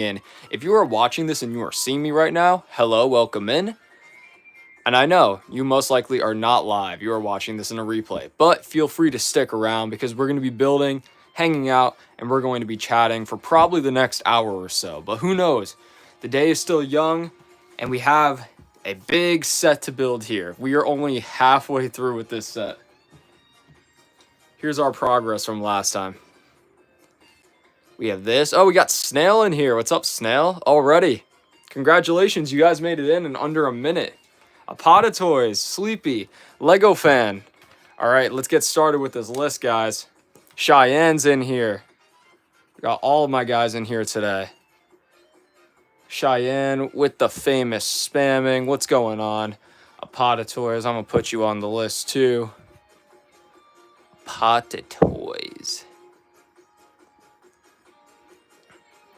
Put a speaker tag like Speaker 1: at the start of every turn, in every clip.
Speaker 1: in. If you are watching this and you are seeing me right now, hello, welcome in. And I know you most likely are not live. You are watching this in a replay. But feel free to stick around because we're going to be building, hanging out, and we're going to be chatting for probably the next hour or so. But who knows? The day is still young, and we have a big set to build here. We are only halfway through with this set. Here's our progress from last time. We have this. Oh, we got Snail in here. What's up, Snail? Already. Congratulations, you guys made it in under a minute. A Pot of Toys, Sleepy, Lego Fan. All right, let's get started with this list, guys. Cheyenne's in here. We got all of my guys in here today. Cheyenne with the famous spamming. What's going on? A Pot of Toys. I'm going to put you on the list, too. Pot of Toys.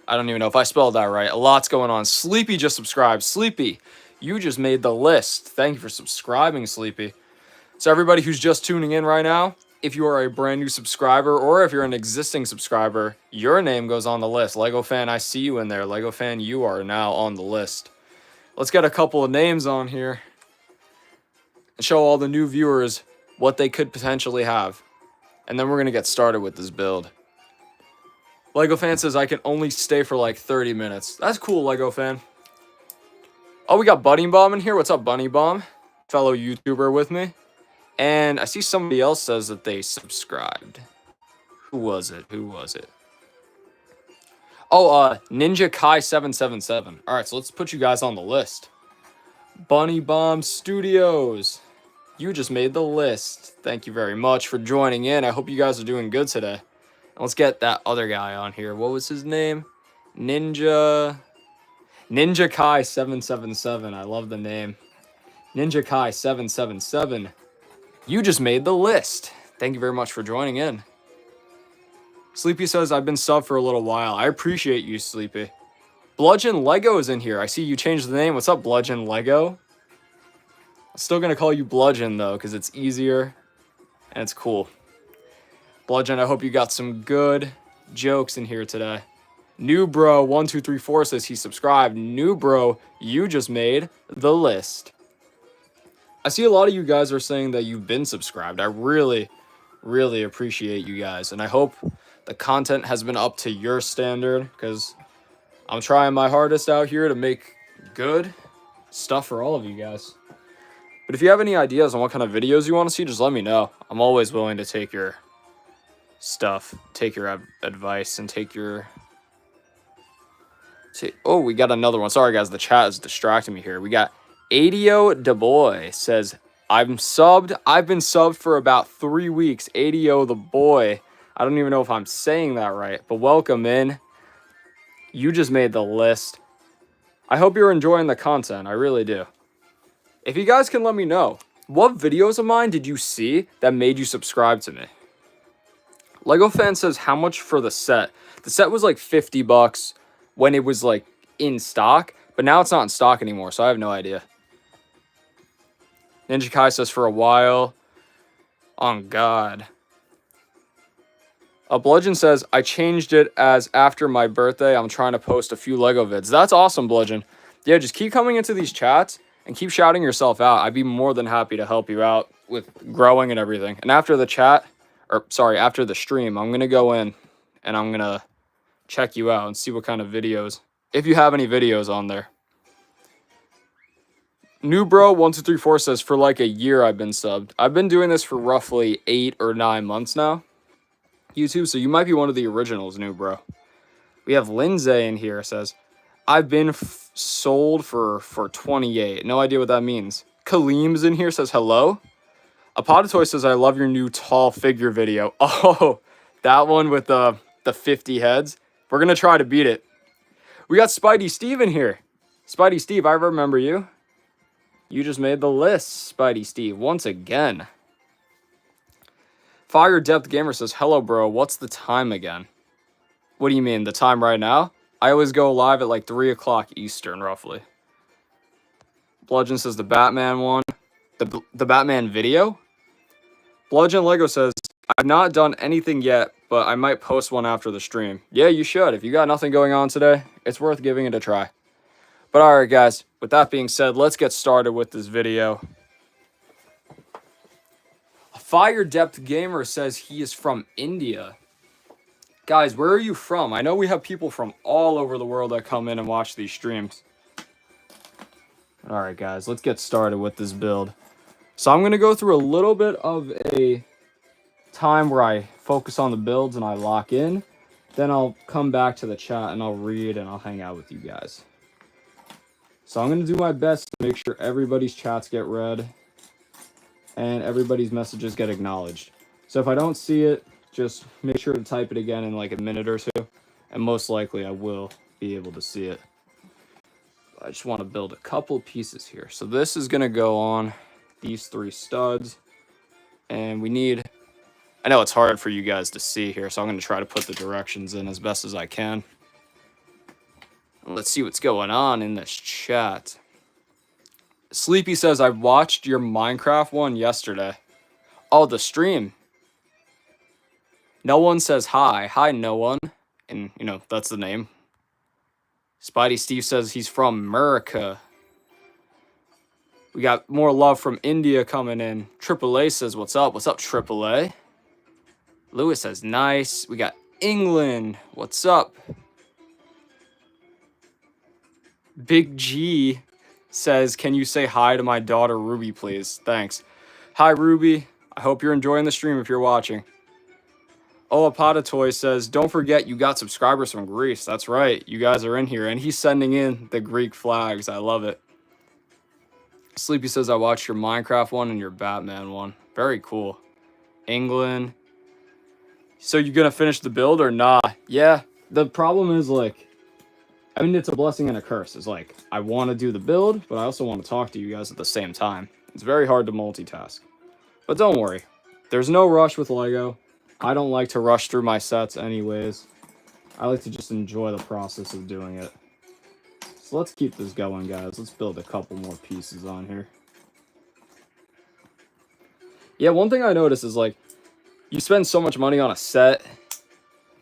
Speaker 1: I don't even know if I spelled that right. A lot's going on. Sleepy just subscribed. Sleepy, you just made the list. Thank you for subscribing, Sleepy. So everybody who's just tuning in right now, if you are a brand new subscriber or if you're an existing subscriber, your name goes on the list. Lego Fan, I see you in there. Lego Fan, you are now on the list. Let's get a couple of names on here and show all the new viewers what they could potentially have. And then we're going to get started with this build. Lego Fan says I can only stay for like 30 minutes. That's cool, Lego Fan. Oh, we got Bunny Bomb in here. What's up, Bunny Bomb? Fellow YouTuber with me. And I see somebody else says that they subscribed. Who was it? Who was it? Oh, Ninja Kai 777. All right, so let's put you guys on the list. Bunny Bomb Studios. You just made the list. Thank you very much for joining in. I hope you guys are doing good today. Let's get that other guy on here. What was his name? Ninja Kai 777. I love the name. Ninja Kai 777. You just made the list. Thank you very much for joining in. Sleepy says, I've been subbed for a little while. I appreciate you, Sleepy. Bludgeon Lego is in here. I see you changed the name. What's up, Bludgeon Lego? I'm still going to call you Bludgeon, though, because it's easier and it's cool. Bludgeon, I hope you got some good jokes in here today. New Bro 1234 says he subscribed. New Bro, you just made the list. I see a lot of you guys are saying that you've been subscribed. I really, really appreciate you guys. And I hope the content has been up to your standard because I'm trying my hardest out here to make good stuff for all of you guys. But if you have any ideas on what kind of videos you want to see, just let me know. I'm always willing to take your stuff, take your advice, and take your... Oh, we got another one. Sorry, guys, the chat is distracting me here. We got Adio the Boy says, I've been subbed for about 3 weeks. Adio the Boy. I don't even know if I'm saying that right, but welcome in. You just made the list. I hope you're enjoying the content. I really do. If you guys can let me know, what videos of mine did you see that made you subscribe to me? Lego Fan says, how much for the set? The set was like 50 bucks when it was like in stock, but now it's not in stock anymore, so I have no idea. Ninja Kai says, for a while. On God. Bludgeon says, I changed it as after my birthday. I'm trying to post a few Lego vids. That's awesome, Bludgeon. Yeah, just keep coming into these chats and keep shouting yourself out. I'd be more than happy to help you out with growing and everything. And after the chat, after the stream, I'm going to go in and I'm going to check you out and see what kind of videos, if you have any videos on there. New Bro 1234 says, for like a year I've been subbed. I've been doing this for roughly 8 or 9 months now, YouTube, so you might be one of the originals, New Bro. We have Lindsay in here, says, I've been sold for 28. No idea what that means. Kaleem's in here, says, hello. A Pot of Toy says, I love your new tall figure video. Oh, that one with the 50 heads. We're going to try to beat it. We got Spidey Steve in here. Spidey Steve, I remember you. You just made the list, Spidey Steve, once again. Fire Depth Gamer says, hello, bro. What's the time again? What do you mean, the time right now? I always go live at like 3 o'clock Eastern, roughly. Bludgeon says the Batman one. The Batman video? Bludgeon Lego says, I've not done anything yet, but I might post one after the stream. Yeah, you should. If you got nothing going on today, it's worth giving it a try. But alright guys, with that being said, let's get started with this video. A Fire Depth Gamer says he is from India. Guys, where are you from? I know we have people from all over the world that come in and watch these streams. Alright guys, let's get started with this build. So I'm going to go through a little bit of a time where I focus on the builds and I lock in. Then I'll come back to the chat and I'll read and I'll hang out with you guys. So I'm going to do my best to make sure everybody's chats get read and everybody's messages get acknowledged. So if I don't see it, just make sure to type it again in like a minute or two. And most likely I will be able to see it. I just want to build a couple pieces here. So this is going to go on these 3 studs. And we need... I know it's hard for you guys to see here, so I'm going to try to put the directions in as best as I can. Let's see what's going on in this chat. Sleepy says, I watched your Minecraft one yesterday. Oh, the stream. No one says hi. Hi, no one. And, you know, that's the name. Spidey Steve says he's from America. We got more love from India coming in. AAA says, what's up? What's up, AAA? Lewis says, nice. We got England. What's up? Big G says, can you say hi to my daughter, Ruby, please? Thanks. Hi, Ruby. I hope you're enjoying the stream if you're watching. Oapatatoy says, don't forget you got subscribers from Greece. That's right. You guys are in here. And he's sending in the Greek flags. I love it. Sleepy says, I watched your Minecraft one and your Batman one. Very cool. England. So you going to finish the build or not? Yeah. The problem is, like, I mean, it's a blessing and a curse. It's like, I want to do the build, but I also want to talk to you guys at the same time. It's very hard to multitask. But don't worry. There's no rush with Lego. I don't like to rush through my sets anyways. I like to just enjoy the process of doing it. So let's keep this going, guys. Let's build a couple more pieces on here. Yeah, one thing I noticed is, like, you spend so much money on a set,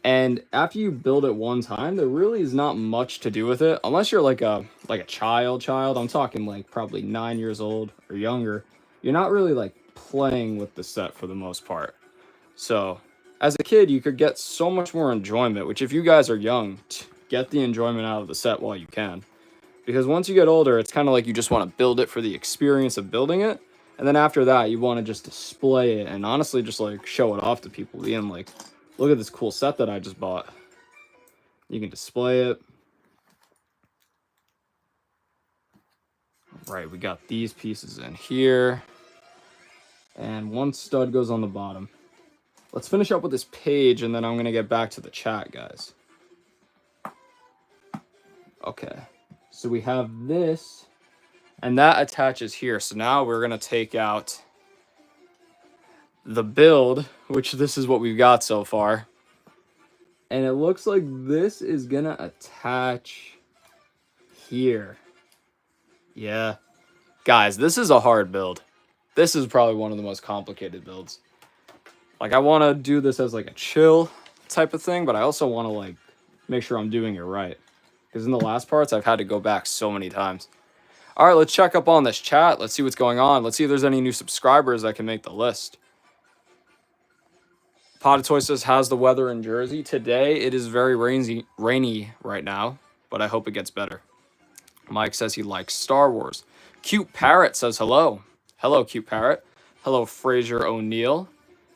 Speaker 1: and after you build it one time, there really is not much to do with it. Unless you're like a child. I'm talking like probably 9 years old or younger. You're not really like playing with the set for the most part. So as a kid, you could get so much more enjoyment, which if you guys are young, get the enjoyment out of the set while you can. Because once you get older, it's kind of like you just want to build it for the experience of building it. And then after that, you want to just display it and honestly just like show it off to people. Being like, look at this cool set that I just bought. You can display it. Right, we got these pieces in here. And one stud goes on the bottom. Let's finish up with this page, and then I'm going to get back to the chat, guys. Okay, so we have this, and that attaches here. So now we're going to take out the build, which this is what we've got so far. And it looks like this is going to attach here. Yeah. Guys, this is a hard build. This is probably one of the most complicated builds. Like, I want to do this as like a chill type of thing, but I also want to like make sure I'm doing it right. Because in the last parts, I've had to go back so many times. All right, let's check up on this chat. Let's see what's going on. Let's see if there's any new subscribers that can make the list. Potatoy says, how's the weather in Jersey? Today, it is very rainy right now, but I hope it gets better. Mike says he likes Star Wars. Cute Parrot says hello. Hello, Cute Parrot. Hello, Fraser O'Neill.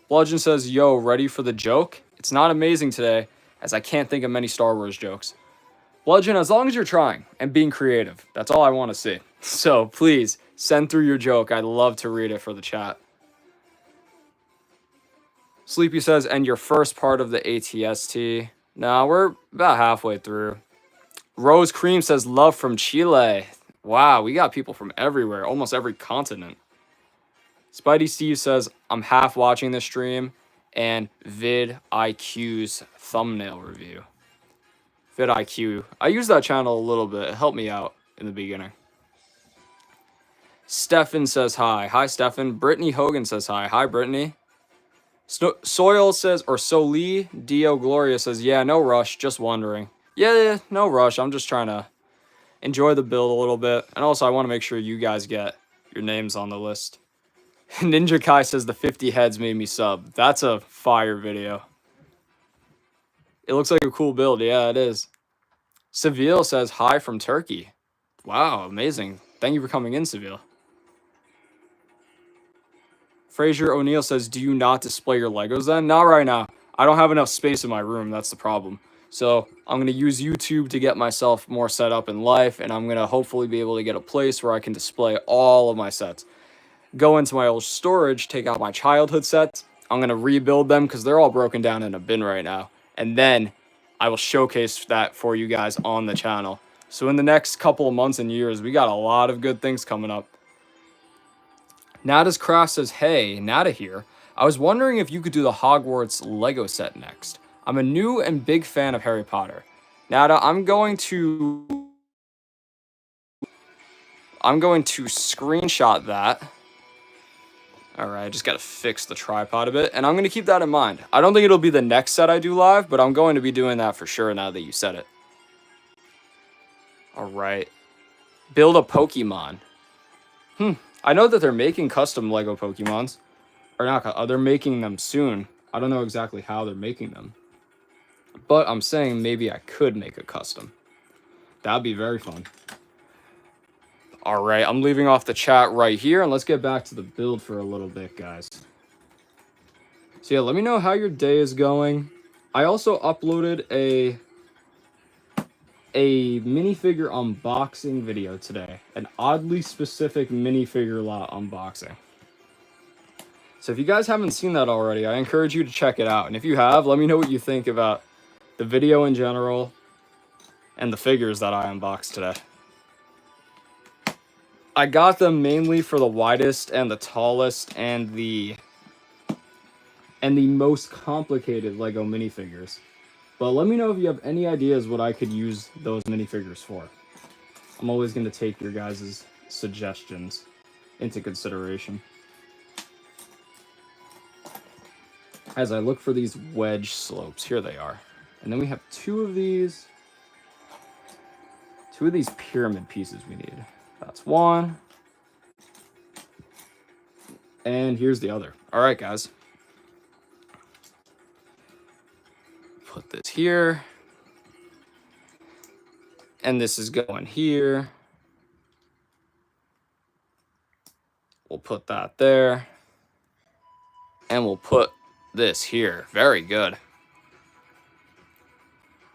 Speaker 1: Bludgeon says, yo, ready for the joke? It's not amazing today, as I can't think of many Star Wars jokes. Bludgeon, as long as you're trying and being creative, that's all I want to see. So please, send through your joke. I'd love to read it for the chat. Sleepy says, and your first part of the ATST. No, we're about halfway through. Rose Cream says, love from Chile. Wow, we got people from everywhere, almost every continent. Spidey Steve says, I'm half watching the stream and vidIQ's thumbnail review. vidIQ. I use that channel a little bit. It helped me out in the beginning. Stefan says hi. Hi, Stefan. Brittany Hogan says hi. Hi, Brittany. Soil says, or Soli Dio Gloria says, yeah, no rush, just wondering. Yeah, no rush. I'm just trying to enjoy the build a little bit. And also, I want to make sure you guys get your names on the list. Ninja Kai says, the 50 heads made me sub. That's a fire video. It looks like a cool build. Yeah, it is. Seville says, hi from Turkey. Wow, amazing. Thank you for coming in, Seville. Fraser O'Neill says, do you not display your Legos then? Not right now. I don't have enough space in my room. That's the problem. So I'm going to use YouTube to get myself more set up in life, and I'm going to hopefully be able to get a place where I can display all of my sets. Go into my old storage, take out my childhood sets. I'm going to rebuild them because they're all broken down in a bin right now. And then I will showcase that for you guys on the channel. So in the next couple of months and years, we got a lot of good things coming up. Nada's Craft says, hey, Nada here. I was wondering if you could do the Hogwarts Lego set next. I'm a new and big fan of Harry Potter. Nada, I'm going to screenshot that. All right, I just got to fix the tripod a bit, and I'm going to keep that in mind. I don't think it'll be the next set I do live, but I'm going to be doing that for sure now that you said it. All right. Build a Pokemon. I know that they're making custom Lego Pokemons. Or not, they're making them soon. I don't know exactly how they're making them. But I'm saying maybe I could make a custom. That'd be very fun. All right, I'm leaving off the chat right here, and let's get back to the build for a little bit, guys. So yeah, let me know how your day is going. I also uploaded a minifigure unboxing video today. An oddly specific minifigure lot unboxing. So if you guys haven't seen that already, I encourage you to check it out. And if you have, let me know what you think about the video in general and the figures that I unboxed today. I got them mainly for the widest and the tallest and the most complicated Lego minifigures. But let me know if you have any ideas what I could use those minifigures for. I'm always going to take your guys' suggestions into consideration. As I look for these wedge slopes, here they are. And then we have two of these pyramid pieces we need. That's one. And here's the other. All right, guys. Put this here. And this is going here. We'll put that there. And we'll put this here. Very good.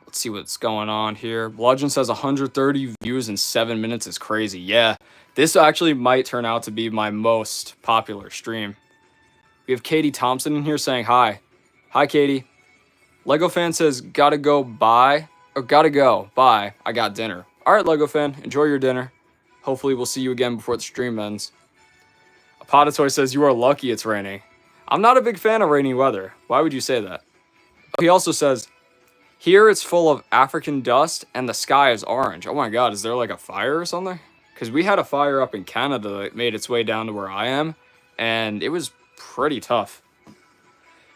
Speaker 1: Let's see what's going on here. Bludgeon says 130 views in 7 minutes is crazy. Yeah, this actually might turn out to be my most popular stream. We have Katie Thompson in here saying hi. Hi, Katie. Lego fan says, gotta go, bye. Or gotta go, bye. I got dinner. All right, Lego fan, enjoy your dinner. Hopefully we'll see you again before the stream ends. Apotatoy says, you are lucky it's raining. I'm not a big fan of rainy weather. Why would you say that? He also says, here it's full of African dust and the sky is orange. Oh my god, is there like a fire or something? Because we had a fire up in Canada that made its way down to where I am, and it was pretty tough.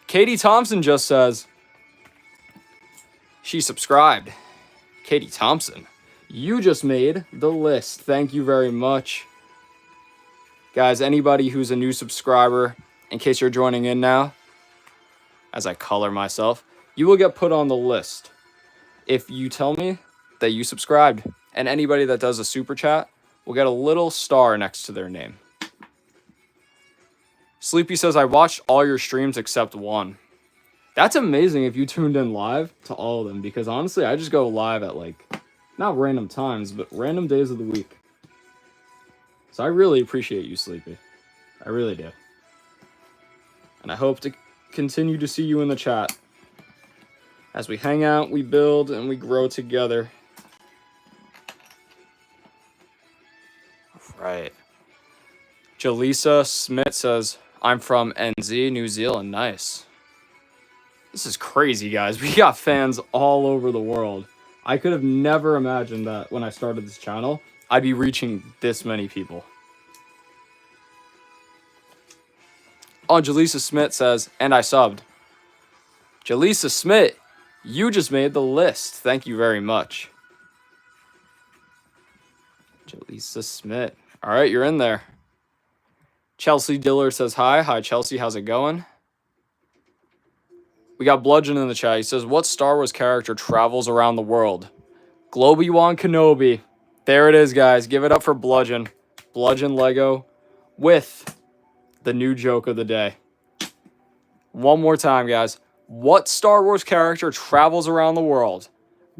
Speaker 1: Katie Thompson just says, she subscribed. Katie Thompson, you just made the list. Thank you very much. Guys, anybody who's a new subscriber, in case you're joining in now, as I color myself, you will get put on the list if you tell me that you subscribed. And anybody that does a super chat will get a little star next to their name. Sleepy says, I watched all your streams except one. That's amazing if you tuned in live to all of them, because honestly, I just go live at like, not random times, but random days of the week. So I really appreciate you, Sleepy. I really do. And I hope to continue to see you in the chat. As we hang out, we build, and we grow together. Right. Jaleesa Smith says, I'm from NZ, New Zealand. Nice. This is crazy, guys. We got fans all over the world. I could have never imagined that when I started this channel, I'd be reaching this many people. Oh, Jaleesa Smith says, and I subbed. Jaleesa Smith, you just made the list. Thank you very much. Jaleesa Smith. All right, you're in there. Chelsea Diller says hi. Hi, Chelsea. How's it going? We got Bludgeon in the chat. He says, what Star Wars character travels around the world? Globy-Wan Kenobi. There it is, guys. Give it up for Bludgeon. Bludgeon Lego with the new joke of the day. One more time, guys. What Star Wars character travels around the world?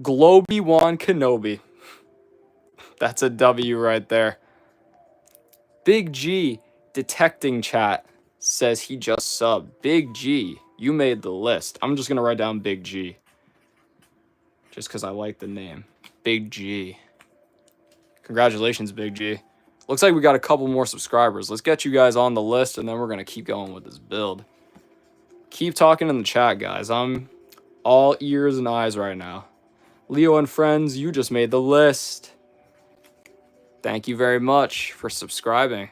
Speaker 1: Globy-Wan Kenobi. That's a W right there. Big G detecting chat says he just subbed. Big G, you made the list. I'm just going to write down Big G. Just because I like the name. Big G. Congratulations, Big G. Looks like we got a couple more subscribers. Let's get you guys on the list, and then we're going to keep going with this build. Keep talking in the chat, guys. I'm all ears and eyes right now. Leo and friends, you just made the list. Thank you very much for subscribing.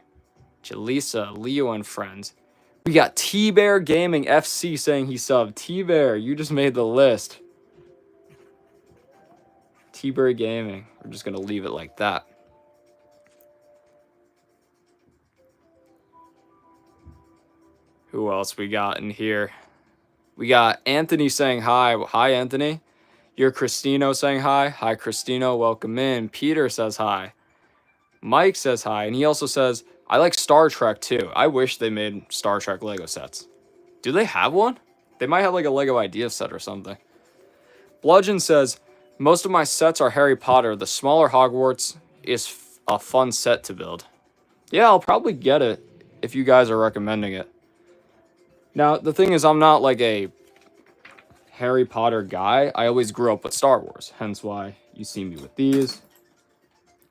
Speaker 1: Jaleesa, Leo and friends. We got T-Bear Gaming FC saying he subbed. T-Bear, you just made the list. T-Bear Gaming. We're just going to leave it like that. Who else we got in here? We got Anthony saying hi. Hi, Anthony. You're Christino saying hi. Hi, Christino. Welcome in. Peter says hi. Mike says hi. And he also says, I like Star Trek too. I wish they made Star Trek Lego sets. Do they have one? They might have like a Lego idea set or something. Bludgeon says, most of my sets are Harry Potter. The smaller Hogwarts is a fun set to build. Yeah, I'll probably get it if you guys are recommending it. Now, the thing is, I'm not like a Harry Potter guy. I always grew up with Star Wars. Hence why you see me with these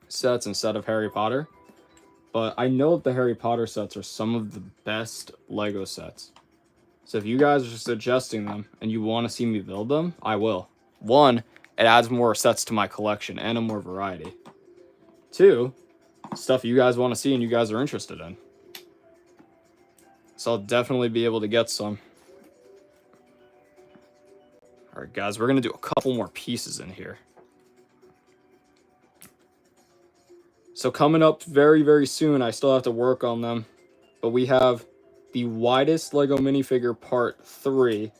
Speaker 1: sets instead of Harry Potter. But I know that the Harry Potter sets are some of the best Lego sets. So if you guys are suggesting them and you want to see me build them, I will. One, it adds more sets to my collection and a more variety. Two, stuff you guys want to see and you guys are interested in. So I'll definitely be able to get some. All right, guys, we're going to do a couple more pieces in here. So coming up very, very soon, I still have to work on them. But we have the widest Lego minifigure part 3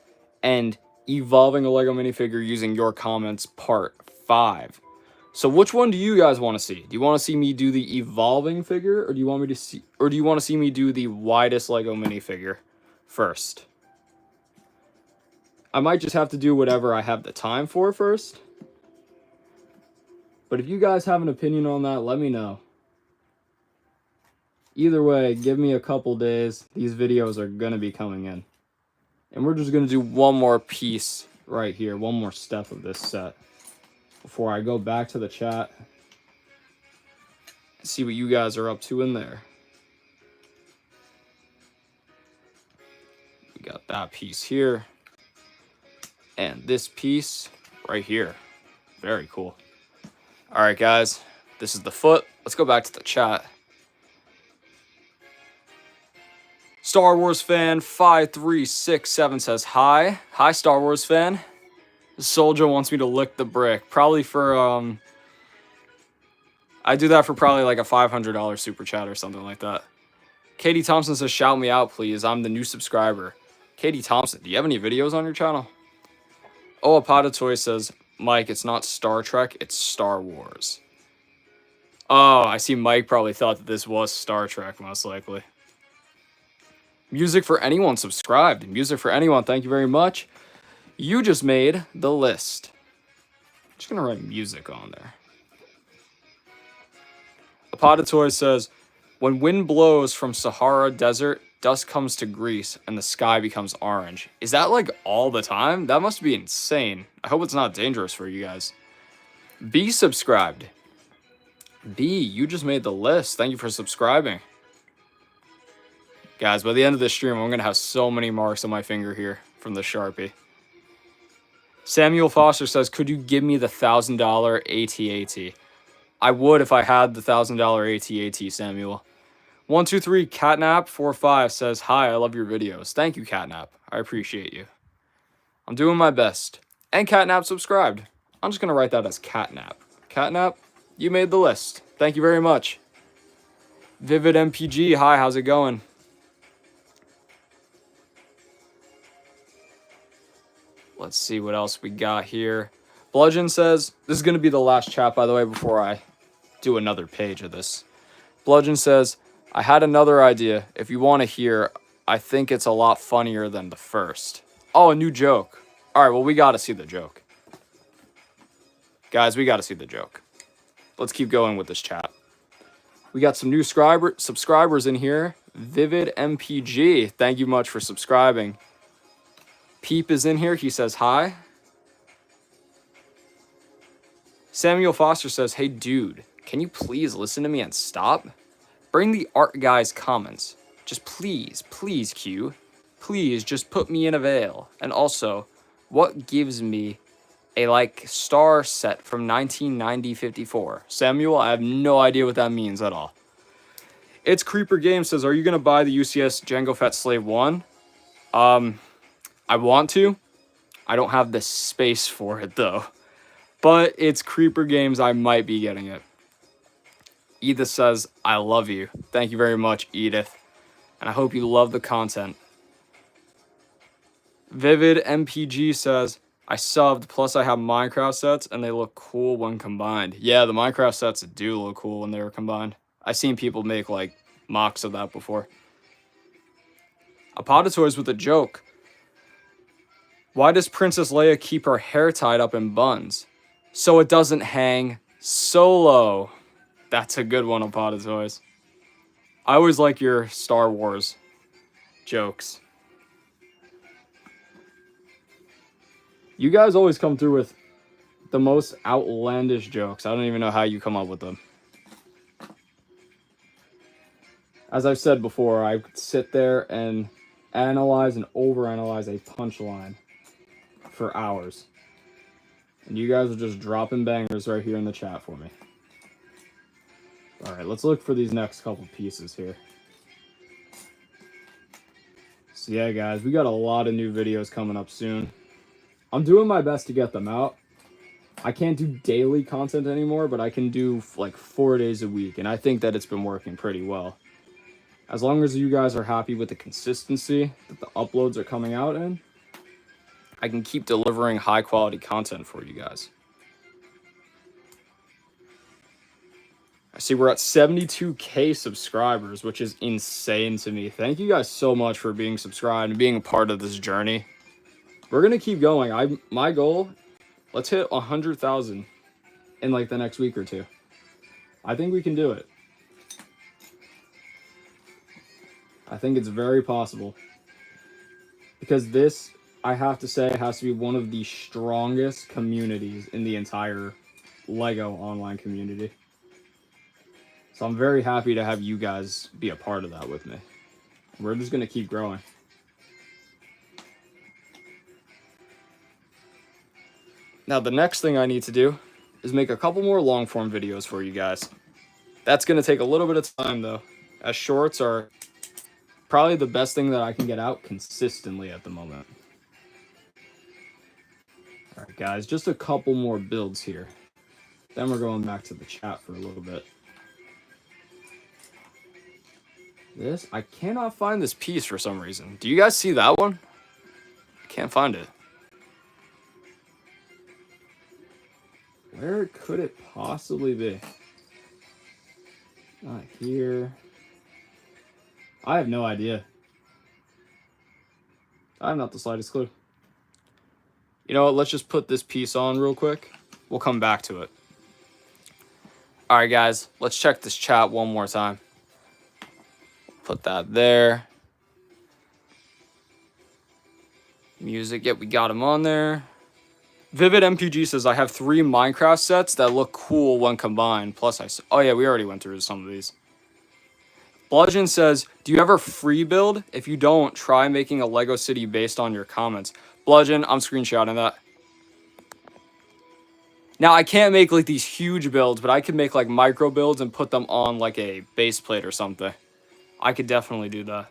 Speaker 1: and evolving a Lego minifigure using your comments part 5. So which one do you guys want to see? Do you want to see me do the evolving figure, or do you want me to see, or do you want to see me do the widest Lego minifigure first? I might just have to do whatever I have the time for first. But if you guys have an opinion on that, let me know. Either way, give me a couple days. These videos are going to be coming in. And we're just going to do one more piece right here, one more step of this set before I go back to the chat and see what you guys are up to in there. We got that piece here and this piece right here. Very cool. All right, guys, this is the foot. Let's go back to the chat. Star Wars fan 5367 says hi. Hi, Star Wars fan. Soldier wants me to lick the brick. Probably for, I do that for probably like a $500 super chat or something like that. Katie Thompson says, shout me out, please. I'm the new subscriber. Katie Thompson, do you have any videos on your channel? Oh, Apatatoy says, Mike, it's not Star Trek, it's Star Wars. Oh, I see Mike probably thought that this was Star Trek, most likely. Music for anyone subscribed. Music for anyone, thank you very much. You just made the list. I'm just going to write music on there. Apatatoy says, when wind blows from Sahara Desert, dust comes to Greece, and the sky becomes orange. Is that like all the time? That must be insane. I hope it's not dangerous for you guys. B subscribed. B, you just made the list. Thank you for subscribing. Guys, by the end of this stream, I'm going to have so many marks on my finger here from the Sharpie. Samuel Foster says, could you give me the $1,000 AT-AT? I would if I had the $1,000 AT-AT, Samuel. 123 Catnap45 says, "Hi, I love your videos." Thank you, Catnap. I appreciate you. I'm doing my best. And Catnap subscribed. I'm just going to write that as Catnap. Catnap, you made the list. Thank you very much. Vivid MPG, hi, how's it going? Let's see what else we got here. Bludgeon says, this is going to be the last chat, by the way, before I do another page of this. Bludgeon says, I had another idea. If you want to hear, I think it's a lot funnier than the first. Oh, a new joke. All right, well, we got to see the joke. Guys, we got to see the joke. Let's keep going with this chat. We got some new subscribers in here. Vivid MPG, thank you much for subscribing. Peep is in here. He says hi. Samuel Foster says, hey, dude, can you please listen to me and stop? Bring the art guy's comments. Just please, please, Q. Please just put me in a veil. And also, what gives me a star set from 1990-54? Samuel, I have no idea what that means at all. It's Creeper Game says, are you going to buy the UCS Jango Fett Slave 1? I want to. I don't have the space for it, though. But it's Creeper Games. I might be getting it. Edith says, I love you. Thank you very much, Edith. And I hope you love the content. Vivid MPG says, I subbed, plus I have Minecraft sets, and they look cool when combined. Yeah, the Minecraft sets do look cool when they were combined. I've seen people make, mocks of that before. Apodatoys with a joke. Why does Princess Leia keep her hair tied up in buns? So it doesn't hang solo. That's a good one, Apodatoys. I always like your Star Wars jokes. You guys always come through with the most outlandish jokes. I don't even know how you come up with them. As I've said before, I could sit there and analyze and overanalyze a punchline for hours. And you guys are just dropping bangers right here in the chat for me. All right, let's look for these next couple pieces here. So yeah, guys, we got a lot of new videos coming up soon. I'm doing my best to get them out. I can't do daily content anymore, but I can do 4 days a week, and I think that it's been working pretty well. As long as you guys are happy with the consistency that the uploads are coming out in, I can keep delivering high quality content for you guys. I see we're at 72K subscribers, which is insane to me. Thank you guys so much for being subscribed and being a part of this journey. We're going to keep going. My goal, let's hit 100,000 in the next week or two. I think we can do it. I think it's very possible. Because this, I have to say, has to be one of the strongest communities in the entire LEGO online community. So I'm very happy to have you guys be a part of that with me. We're just going to keep growing. Now, the next thing I need to do is make a couple more long form videos for you guys. That's going to take a little bit of time, though, as shorts are probably the best thing that I can get out consistently at the moment. All right, guys, just a couple more builds here. Then we're going back to the chat for a little bit. I cannot find this piece for some reason. Do you guys see that one? I can't find it. Where could it possibly be? Not here. I have no idea. I have not the slightest clue. You know what? Let's just put this piece on real quick. We'll come back to it. All right, guys. Let's check this chat one more time. Put that there. Music. Yep, we got him on there. Vivid MPG says, I have 3 Minecraft sets that look cool when combined. Plus, oh yeah, we already went through some of these. Bludgeon says, do you ever free build? If you don't, try making a Lego city based on your comments. Bludgeon, I'm screenshotting that. Now, I can't make these huge builds, but I can make micro builds and put them on a base plate or something. I could definitely do that.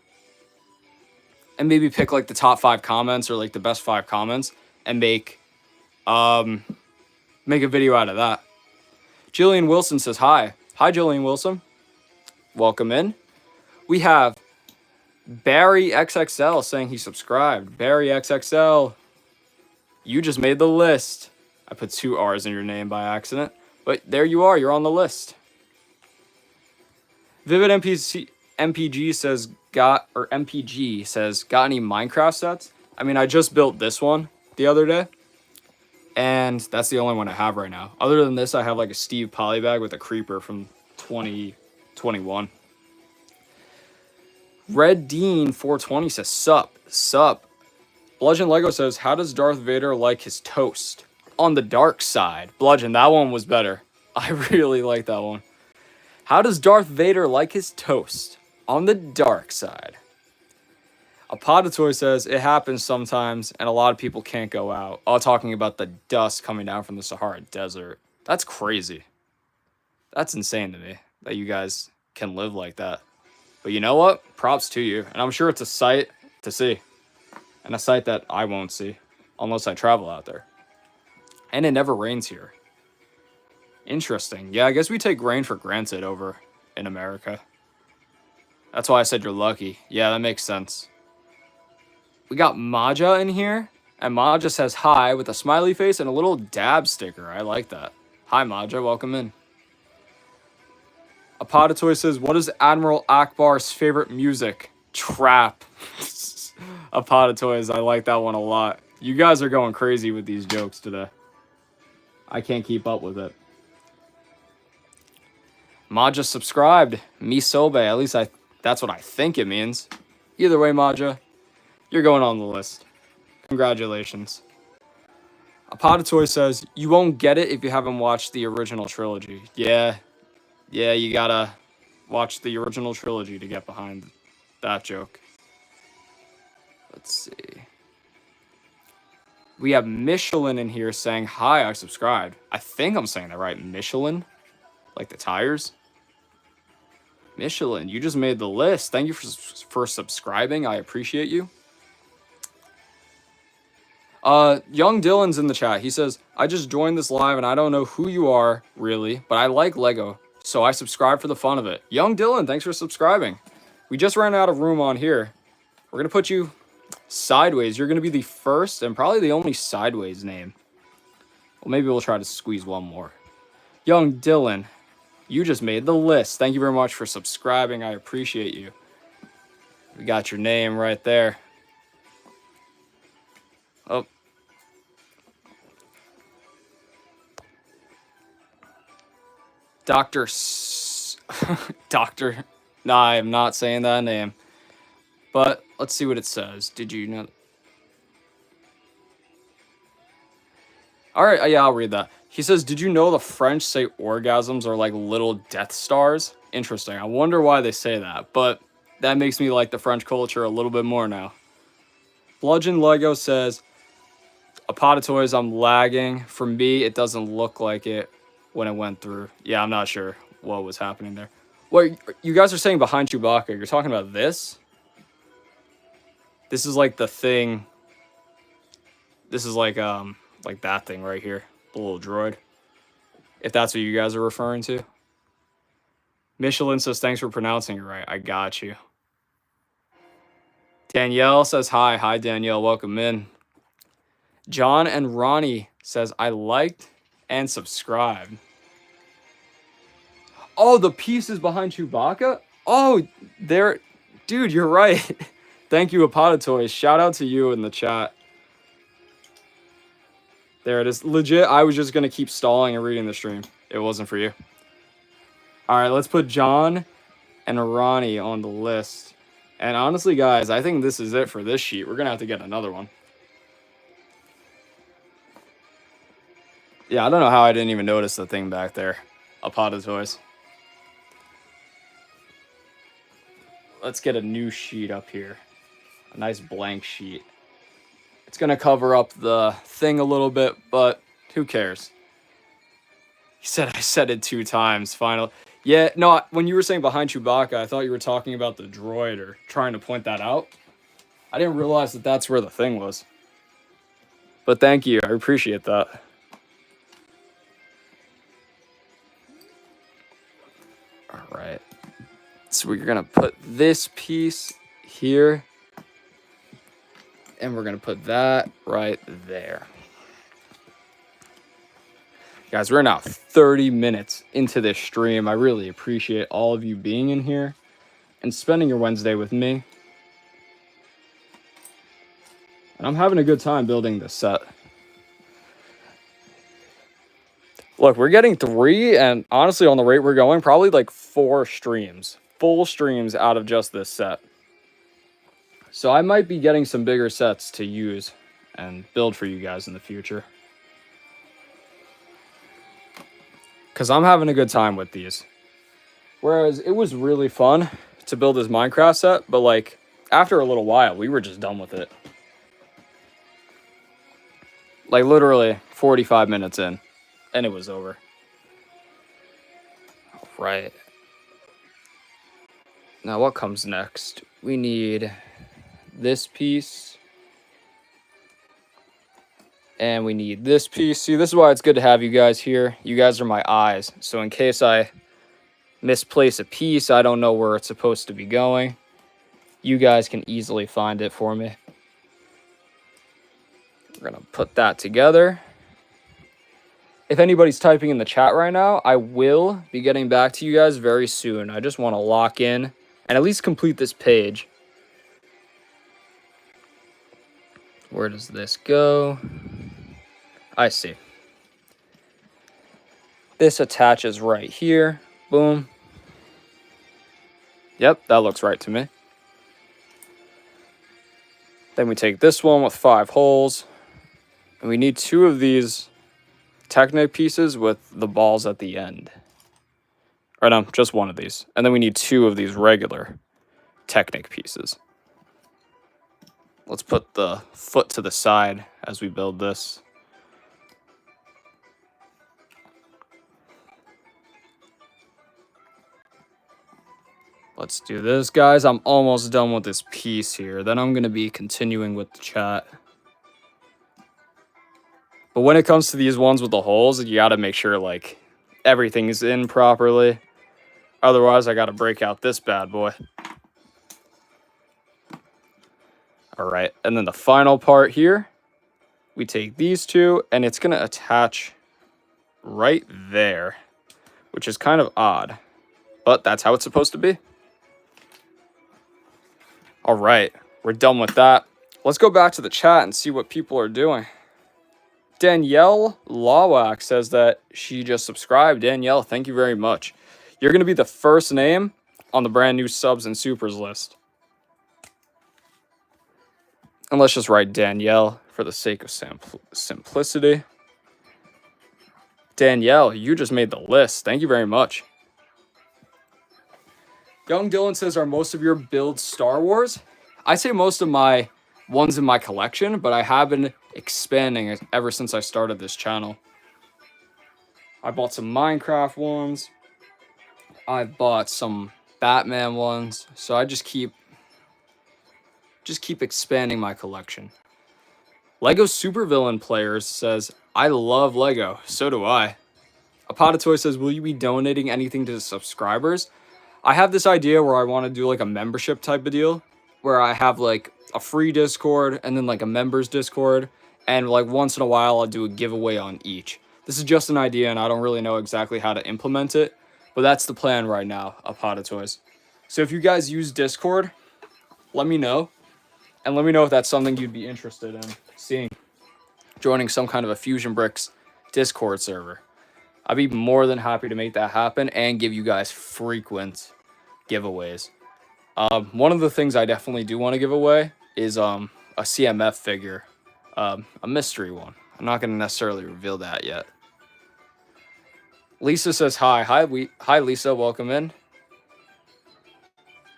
Speaker 1: And maybe pick like the top 5 comments or like the best 5 comments and make a video out of that. Jillian Wilson says hi. Hi, Jillian Wilson. Welcome in. We have Barry XXL saying he subscribed. Barry XXL, you just made the list. I put 2 R's in your name by accident, but there you are. You're on the list. Vivid MPG says MPG says got any Minecraft sets? I mean, I just built this one the other day, and that's the only one I have right now. Other than this, I have like a Steve Polybag with a creeper from 2021. Red Dean 420 says sup. Bludgeon Lego says, how does Darth Vader like his toast? On the dark side. Bludgeon, that one was better. I really like that one. How does Darth Vader like his toast? On the dark side. Apodatoy says, it happens sometimes and a lot of people can't go out. All talking about the dust coming down from the Sahara Desert. That's crazy. That's insane to me that you guys can live like that. But you know what? Props to you. And I'm sure it's a sight to see. And a sight that I won't see unless I travel out there. And it never rains here. Interesting. Yeah, I guess we take rain for granted over in America. That's why I said you're lucky. Yeah, that makes sense. We got Maja in here. And Maja says hi with a smiley face and a little dab sticker. I like that. Hi, Maja. Welcome in. Apodatoy says, what is Admiral Akbar's favorite music? Trap. Apodatoys, I like that one a lot. You guys are going crazy with these jokes today. I can't keep up with it. Maja subscribed. Misobe, at least that's what I think it means. Either way, Maja, you're going on the list. Congratulations. Apodatoy says, you won't get it if you haven't watched the original trilogy. Yeah, you gotta watch the original trilogy to get behind that joke. Let's see. We have Michelin in here saying, hi, I subscribed. I think I'm saying that right. Michelin? Like the tires? Michelin, you just made the list. Thank you for subscribing. I appreciate you. Young Dylan's in the chat. He says, I just joined this live and I don't know who you are, really, but I like Lego, so I subscribe for the fun of it. Young Dylan, thanks for subscribing. We just ran out of room on here. We're going to put you sideways. You're going to be the first and probably the only sideways name. Well, maybe we'll try to squeeze one more. Young Dylan, you just made the list. Thank you very much for subscribing. I appreciate you. We got your name right there. Oh. Doctor. Nah, I am not saying that name. But let's see what it says. Did you know? All right, yeah, I'll read that. He says, did you know the French say orgasms are like little Death Stars? Interesting. I wonder why they say that, but that makes me like the French culture a little bit more now. Bludgeon Lego says, Apodatoys, I'm lagging. For me, it doesn't look like it when it went through. Yeah, I'm not sure what was happening there. What you guys are saying behind Chewbacca, you're talking about this? This is like the thing. This is like that thing right here. The little droid. If that's what you guys are referring to. Michelin says, thanks for pronouncing it right. I got you. Danielle says, hi. Hi, Danielle. Welcome in. John and Ronnie says, I liked and subscribed. Oh, the pieces behind Chewbacca? Oh, there. Dude, you're right. Thank you, Apodatoys. Shout out to you in the chat. There it is. Legit, I was just going to keep stalling and reading the stream. It wasn't for you. All right, let's put John and Ronnie on the list. And honestly, guys, I think this is it for this sheet. We're going to have to get another one. Yeah, I don't know how I didn't even notice the thing back there. Apodatoys. Let's get a new sheet up here. A nice blank sheet. It's going to cover up the thing a little bit, but who cares? He said I said it 2 times, finally. Yeah, no, when you were saying behind Chewbacca, I thought you were talking about the droid or trying to point that out. I didn't realize that that's where the thing was. But thank you. I appreciate that. All right. So we're going to put this piece here. And we're going to put that right there. Guys, we're now 30 minutes into this stream. I really appreciate all of you being in here and spending your Wednesday with me. And I'm having a good time building this set. Look, we're getting 3, and honestly, on the rate we're going, probably like 4 streams. Full streams out of just this set. So I might be getting some bigger sets to use and build for you guys in the future. Because I'm having a good time with these. Whereas it was really fun to build this Minecraft set, but like after a little while, we were just done with it. Like literally 45 minutes in, and it was over. All right. Now what comes next? We need this piece. And we need this piece. See, this is why it's good to have you guys here. You guys are my eyes. So in case I misplace a piece, I don't know where it's supposed to be going, you guys can easily find it for me. We're going to put that together. If anybody's typing in the chat right now, I will be getting back to you guys very soon. I just want to lock in and at least complete this page. Where does this go? I see. This attaches right here. Boom. Yep, that looks right to me. Then we take this one with 5 holes. And we need 2 of these Technic pieces with the balls at the end. Or no, just 1 of these. And then we need 2 of these regular Technic pieces. Let's put the foot to the side as we build this. Let's do this, guys. I'm almost done with this piece here. Then I'm going to be continuing with the chat. But when it comes to these ones with the holes, you got to make sure, like, everything's in properly. Otherwise, I got to break out this bad boy. All right. And then the final part here, we take these 2, and it's going to attach right there, which is kind of odd. But that's how it's supposed to be. All right. We're done with that. Let's go back to the chat and see what people are doing. Danielle Lawak says that she just subscribed. Danielle, thank you very much. You're going to be the first name on the brand new subs and supers list. And let's just write Danielle for the sake of simplicity. Danielle, you just made the list. Thank you very much. Young Dylan says, are most of your builds Star Wars? I say most of my ones in my collection, but I have been expanding ever since I started this channel. I bought some Minecraft ones. I've bought some Batman ones. So I just keep expanding my collection. Lego Supervillain Players says, I love Lego. So do I. Apotatoy says, will you be donating anything to the subscribers? I have this idea where I want to do like a membership type of deal, where I have like a free Discord and then like a members Discord, and like once in a while I'll do a giveaway on each. This is just an idea and I don't really know exactly how to implement it, but that's the plan right now, Apotatoys. So if you guys use Discord, let me know, and let me know if that's something you'd be interested in seeing, joining some kind of a Fusion Bricks Discord server. I'd be more than happy to make that happen and give you guys frequent giveaways. One of the things I definitely do want to give away is a CMF figure, a mystery one. I'm not going to necessarily reveal that yet. Lisa says hi. Hi, Lisa. Welcome in.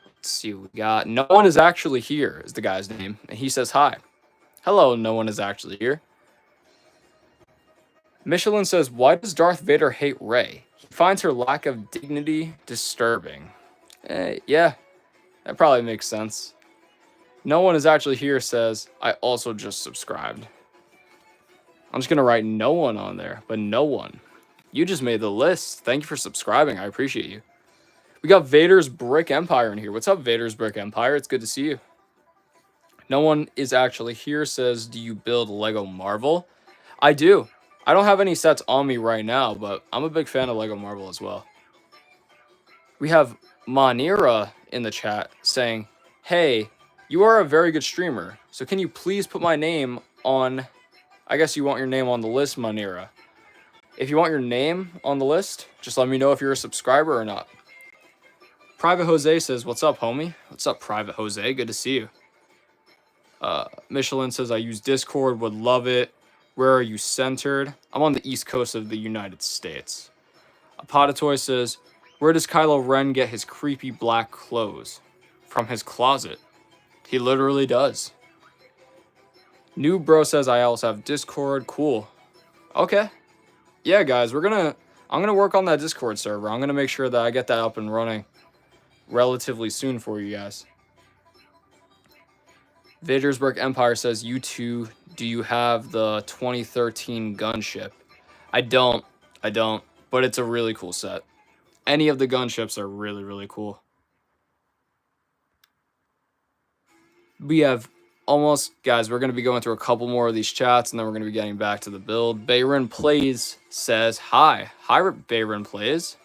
Speaker 1: Let's see what we got. No one is actually here is the guy's name, and he says hi. Hello, no one is actually here. Michelin says, why does Darth Vader hate Rey? He Finds her lack of dignity disturbing. Yeah, that probably makes sense. No one is actually here says, I also just subscribed. I'm just going to write no one on there, but no one. You just made the list. Thank you for subscribing. I appreciate you. We got Vader's Brick Empire in here. What's up, Vader's Brick Empire? It's good to see you. No one is actually here says, do you build Lego Marvel? I do. I don't have any sets on me right now, but I'm a big fan of Lego Marvel as well. We have Manira in the chat saying, hey, you are a very good streamer, so can you please put my name on... I guess you want your name on the list, Manira. If you want your name on the list, just let me know if you're a subscriber or not. Private Jose says, what's up, homie? What's up, Private Jose? Good to see you. Michelin says, I use Discord, would love it. Where are you centered? I'm on the East Coast of the United States. Apotatoy says, where does Kylo Ren get his creepy black clothes? From his closet. He literally does. New Bro says, I also have Discord. Cool. Okay. Yeah, guys, I'm gonna work on that Discord server. I'm gonna make sure that I get that up and running relatively soon for you guys. Vadersburg Empire says, you two, do you have the 2013 gunship? I don't, but it's a really cool set. Any of the gunships are really, really cool. We have almost, guys, we're going to be going through a couple more of these chats, and then we're going to be getting back to the build. Bayron Plays says, hi. Hi, Bayron Plays.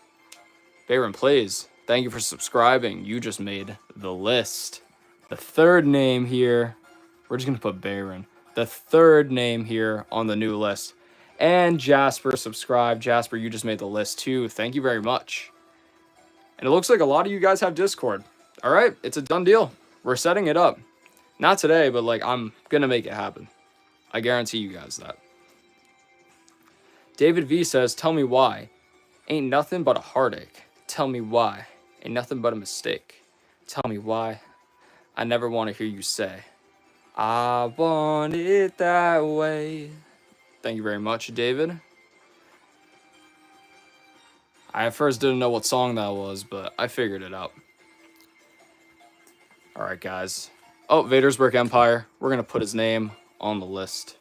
Speaker 1: Bayron Plays, thank you for subscribing. You just made the list. The third name here, we're just going to put Bayron. The third name here on the new list. And Jasper subscribed. Jasper, you just made the list too. Thank you very much. And it looks like a lot of you guys have Discord. All right, it's a done deal. We're setting it up. Not today, but like I'm going to make it happen. I guarantee you guys that. David V says, tell me why. Ain't nothing but a heartache. Tell me why. Ain't nothing but a mistake. Tell me why. I never want to hear you say, I want it that way. Thank you very much, David. I at first didn't know what song that was, but I figured it out. All right, guys. Oh, Vadersburg Empire. We're going to put his name on the list.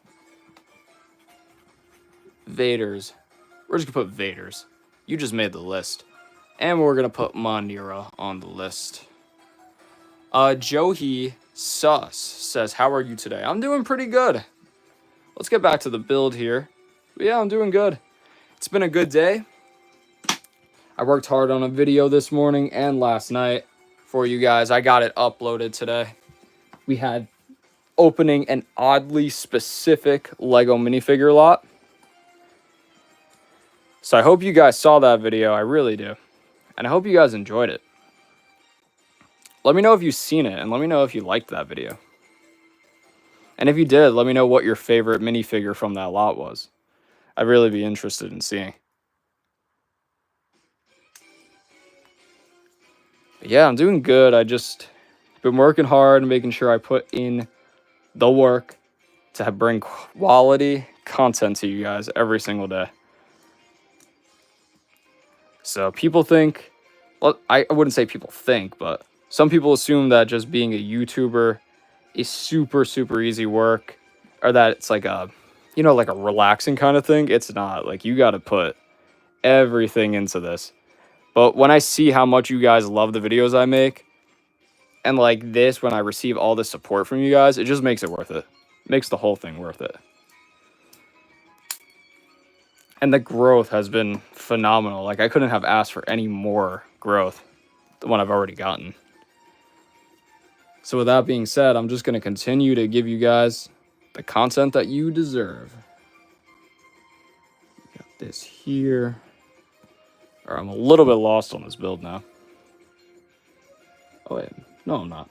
Speaker 1: Vaders. We're just going to put Vaders. You just made the list. And we're going to put Manira on the list. Johi Sus says, how are you today? I'm doing pretty good. Let's get back to the build here. But yeah, I'm doing good. It's been a good day. I worked hard on a video this morning and last night for you guys. I got it uploaded today. We had opening an oddly specific Lego minifigure lot. So I hope you guys saw that video. I really do. And I hope you guys enjoyed it. Let me know if you've seen it, and let me know if you liked that video. And if you did, let me know what your favorite minifigure from that lot was. I'd really be interested in seeing. But yeah, I'm doing good. I just been working hard and making sure I put in the work to bring quality content to you guys every single day. So people think, well, I wouldn't say people think, but some people assume that just being a YouTuber is super, super easy work, or that it's like a, you know, like a relaxing kind of thing. It's not. Like, you got to put everything into this. But when I see how much you guys love the videos I make, and like this, when I receive all this support from you guys, it just makes it worth it. It makes the whole thing worth it. And the growth has been phenomenal. Like, I couldn't have asked for any more growth than what I've already gotten. So with that being said, I'm just going to continue to give you guys the content that you deserve. Got this here. Or I'm a little bit lost on this build now. Oh, wait. No, I'm not.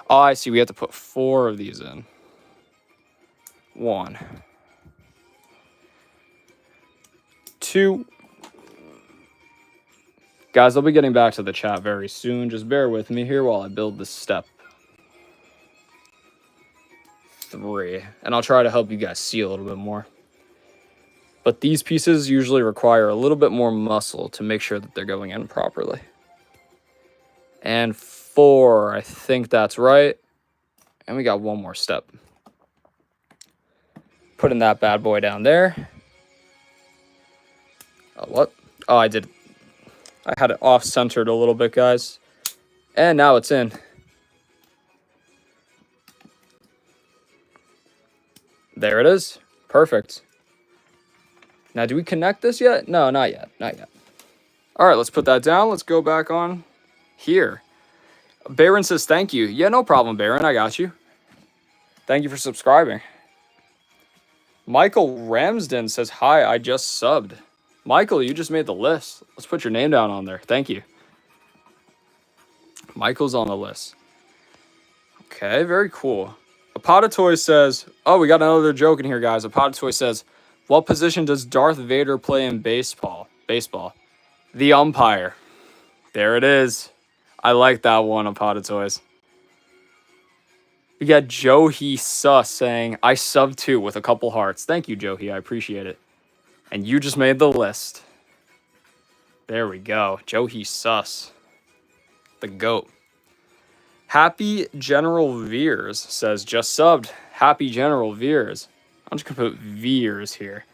Speaker 1: Oh, I see. We have to put 4 of these in. 1. 2. Guys, I'll be getting back to the chat very soon. Just bear with me here while I build this step. 3. And I'll try to help you guys see a little bit more. But these pieces usually require a little bit more muscle to make sure that they're going in properly. And 4, I think that's right. And we got one more step. Putting that bad boy down there. Oh, what? Oh, I did. I had it off-centered a little bit, guys. And now it's in. There it is. Perfect. Now, do we connect this yet? No, not yet. Not yet. All right, let's put that down. Let's go back on here. Baron says, thank you. Yeah, no problem, Baron. I got you. Thank you for subscribing. Michael Ramsden says, hi, I just subbed. Michael, you just made the list. Let's put your name down on there. Thank you. Michael's on the list. Okay, very cool. Apodatoy says, oh, we got another joke in here, guys. Apodatoy says, what position does Darth Vader play in baseball? The umpire. There it is. I like that one, Apodatoys. We got Johi Sus saying, I sub too with a couple hearts. Thank you, Johi. I appreciate it. And you just made the list. There we go. Johi Sus. The GOAT. Happy General Veers says, just subbed. Happy General Veers. I'm just going to put Veers here.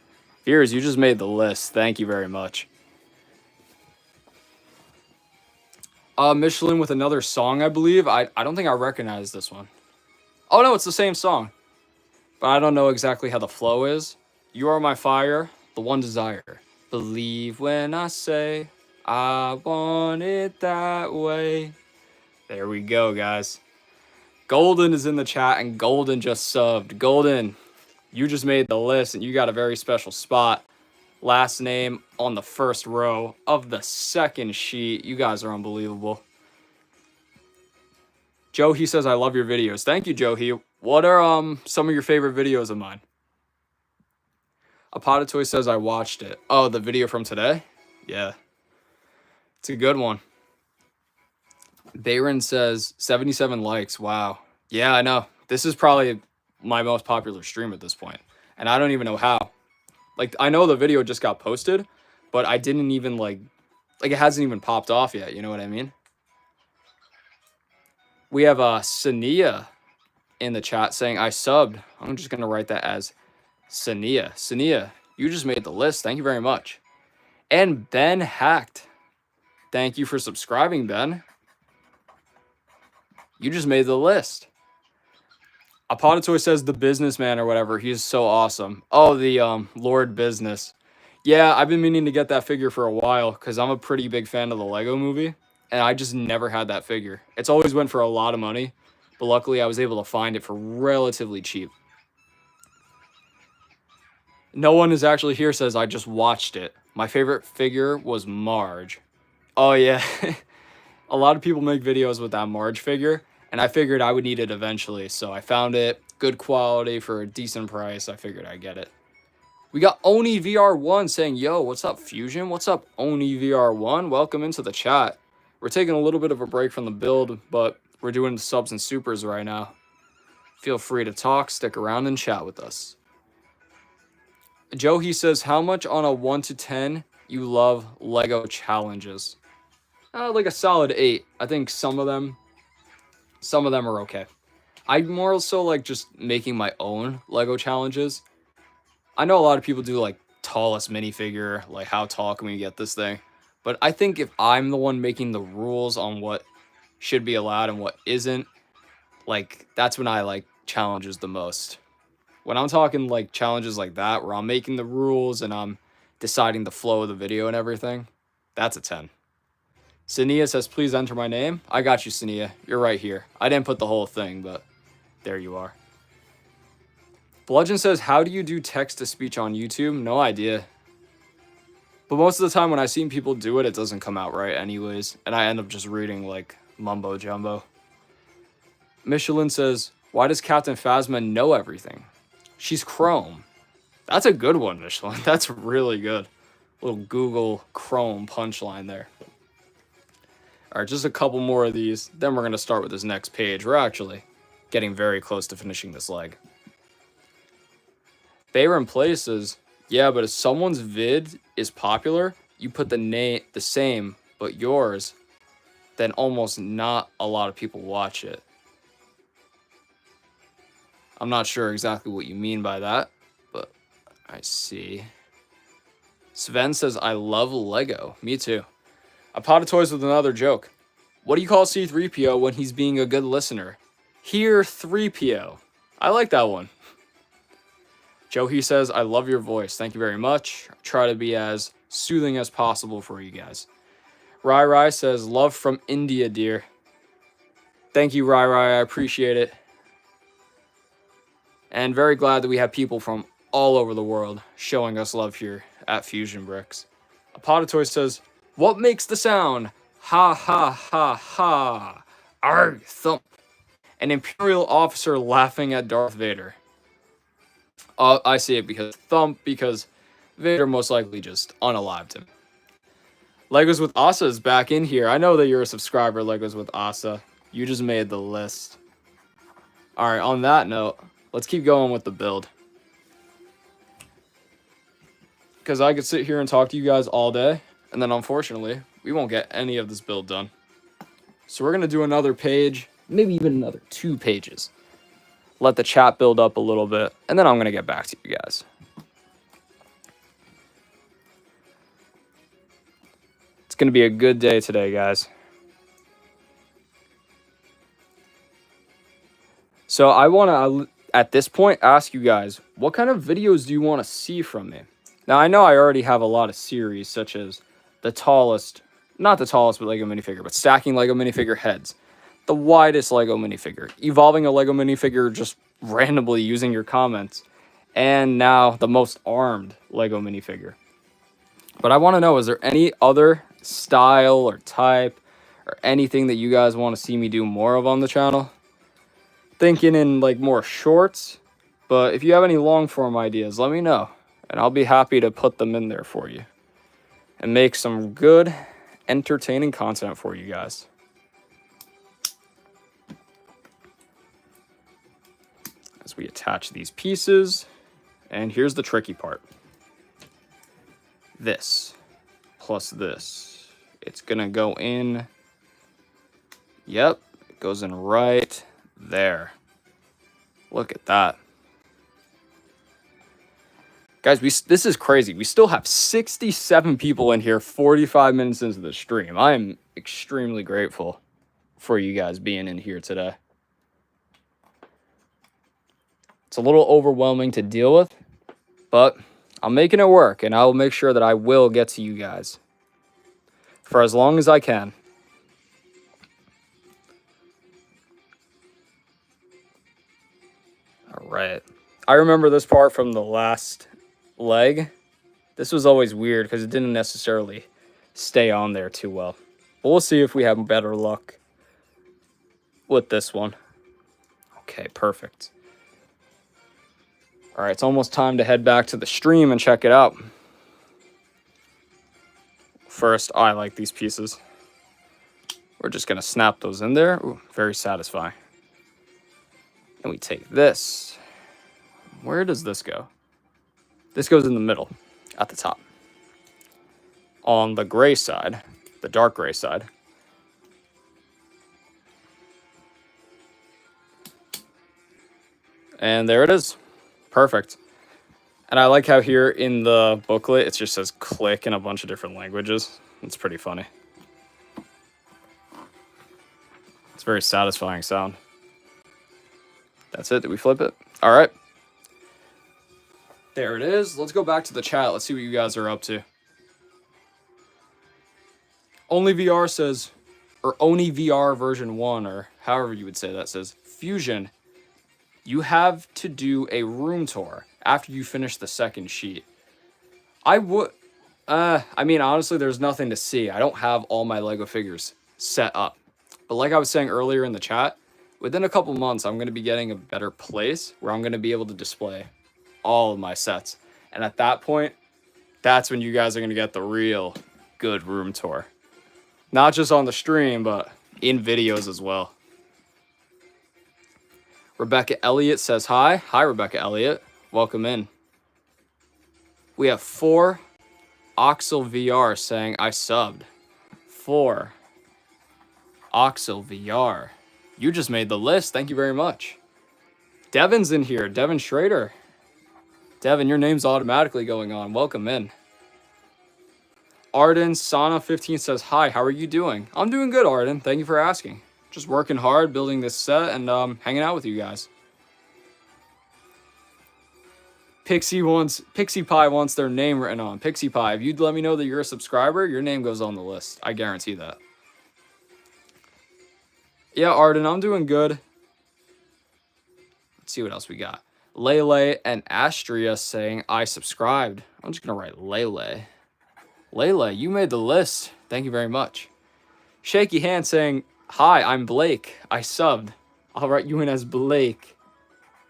Speaker 1: Veers, you just made the list. Thank you very much. Michelin with another song, I believe. I don't think I recognize this one. Oh, no, it's the same song. But I don't know exactly how the flow is. You are my fire, the one desire. Believe when I say I want it that way. There we go, guys. Golden is in the chat, and Golden just subbed. Golden, you just made the list, and you got a very special spot. Last name on the first row of the second sheet. You guys are unbelievable. Johi says, I love your videos. Thank you, Johi. What are some of your favorite videos of mine? Apodatoy says, I watched it. Oh, the video from today? Yeah. It's a good one. Bayron says, 77 likes. Wow. Yeah, I know. This is probably my most popular stream at this point. And I don't even know how. Like, I know the video just got posted, but I didn't even, like, it hasn't even popped off yet. You know what I mean? We have Sania in the chat saying, I subbed. I'm just going to write that as Sania. Sania, you just made the list. Thank you very much. And Ben Hacked. Thank you for subscribing, Ben. You just made the list. Apodatoy says the businessman or whatever. He's so awesome. Oh, the Lord Business. Yeah, I've been meaning to get that figure for a while because I'm a pretty big fan of the Lego movie. And I just never had that figure. It's always went for a lot of money. But luckily, I was able to find it for relatively cheap. No one is actually here says, I just watched it. My favorite figure was Marge. Oh, yeah. A lot of people make videos with that Marge figure. And I figured I would need it eventually. So I found it. Good quality for a decent price. I figured I'd get it. We got Oni VR1 saying, yo, what's up, Fusion? What's up, Oni VR1? Welcome into the chat. We're taking a little bit of a break from the build, but we're doing the subs and supers right now. Feel free to talk, stick around, and chat with us. Joe, he says, how much on a 1 to 10 you love Lego challenges? Like a solid 8. I think some of them are okay. I more so like just making my own Lego challenges. I know a lot of people do like tallest minifigure, like how tall can we get this thing? But I think if I'm the one making the rules on what should be allowed and what isn't, like that's when I like challenges the most. When I'm talking like challenges like that, where I'm making the rules and I'm deciding the flow of the video and everything, that's a 10. Sania says, please enter my name. I got you, Sania. You're right here. I didn't put the whole thing, but there you are. Bludgeon says, how do you do text-to-speech on YouTube? No idea. But most of the time when I've seen people do it, it doesn't come out right anyways. And I end up just reading, like, mumbo-jumbo. Michelin says, why does Captain Phasma know everything? She's Chrome. That's a good one, Michelin. That's really good. Little Google Chrome punchline there. All right, just a couple more of these. Then we're going to start with this next page. We're actually getting very close to finishing this leg. Bayron Places, Yeah, but if someone's vid is popular, you put the same, but yours, then almost not a lot of people watch it. I'm not sure exactly what you mean by that, but I see. Sven says, I love Lego. Me too. A pot of toys with another joke. What do you call C3PO when he's being a good listener? Here 3PO. I like that one. Joey says, I love your voice. Thank you very much. I try to be as soothing as possible for you guys. Rai Rai says, love from India, dear. Thank you, Rai Rai. I appreciate it. And very glad that we have people from all over the world showing us love here at Fusion Bricks. A pot of toy says, what makes the sound? Ha ha ha ha. Arr, thump. An Imperial officer laughing at Darth Vader. I see it because thump, because Vader most likely just unalived him. Legos with Asa is back in here. I know that you're a subscriber, Legos with Asa. You just made the list. Alright, on that note, let's keep going with the build. Because I could sit here and talk to you guys all day, and then unfortunately, we won't get any of this build done. So we're going to do another page, maybe even another 2 pages. Let the chat build up a little bit, and then I'm going to get back to you guys. It's going to be a good day today, guys. So I want to, at this point, ask you guys, what kind of videos do you want to see from me? Now, I know I already have a lot of series, such as the tallest, not the tallest but Lego minifigure, but stacking Lego minifigure heads, the widest Lego minifigure, evolving a Lego minifigure just randomly using your comments, and now the most armed Lego minifigure. But I want to know, is there any other style or type or anything that you guys want to see me do more of on the channel? Thinking in like more shorts, but if you have any long form ideas, let me know, and I'll be happy to put them in there for you and make some good, entertaining content for you guys. As we attach these pieces, and here's the tricky part. This plus this. It's gonna go in. Yep, it goes in right there. Look at that. Guys, this is crazy. We still have 67 people in here 45 minutes into the stream. I am extremely grateful for you guys being in here today. It's a little overwhelming to deal with, but I'm making it work, and I will make sure that I will get to you guys for as long as I can. All right. I remember this part from the last leg. This was always weird because it didn't necessarily stay on there too well. But we'll see if we have better luck with this one. Okay, perfect. All right, it's almost time to head back to the stream and check it out. First, I like these pieces. We're just going to snap those in there. Ooh, very satisfying. And we take this. Where does this go? This goes in the middle, at the top. On the gray side, the dark gray side. And there it is. Perfect. And I like how here in the booklet, it just says click in a bunch of different languages. It's pretty funny. It's a very satisfying sound. That's it. Did we flip it? All right. There it is. Let's go back to the chat. Let's see what you guys are up to. Only VR says, or Oni VR version 1, or however you would say that, says, Fusion, you have to do a room tour after you finish the second sheet. I mean, honestly, there's nothing to see. I don't have all my Lego figures set up. But like I was saying earlier in the chat, within a couple months, I'm going to be getting a better place where I'm going to be able to display all of my sets. And at that point, that's when you guys are going to get the real good room tour. Not just on the stream, but in videos as well. Rebecca Elliott says hi. Hi, Rebecca Elliott. Welcome in. We have 4 Oxel VR saying I subbed. 4 Oxel VR. You just made the list. Thank you very much. Devin's in here. Devin Schrader. Devin, your name's automatically going on. Welcome in. Arden Sana15 says, hi, how are you doing? I'm doing good, Arden. Thank you for asking. Just working hard, building this set, and hanging out with you guys. Pixie Pie wants their name written on. Pixie Pie, if you'd let me know that you're a subscriber, your name goes on the list. I guarantee that. Yeah, Arden, I'm doing good. Let's see what else we got. Lele and Astria saying, I subscribed. I'm just going to write Lele. Lele, you made the list. Thank you very much. Shaky Hand saying, hi, I'm Blake. I subbed. I'll write you in as Blake.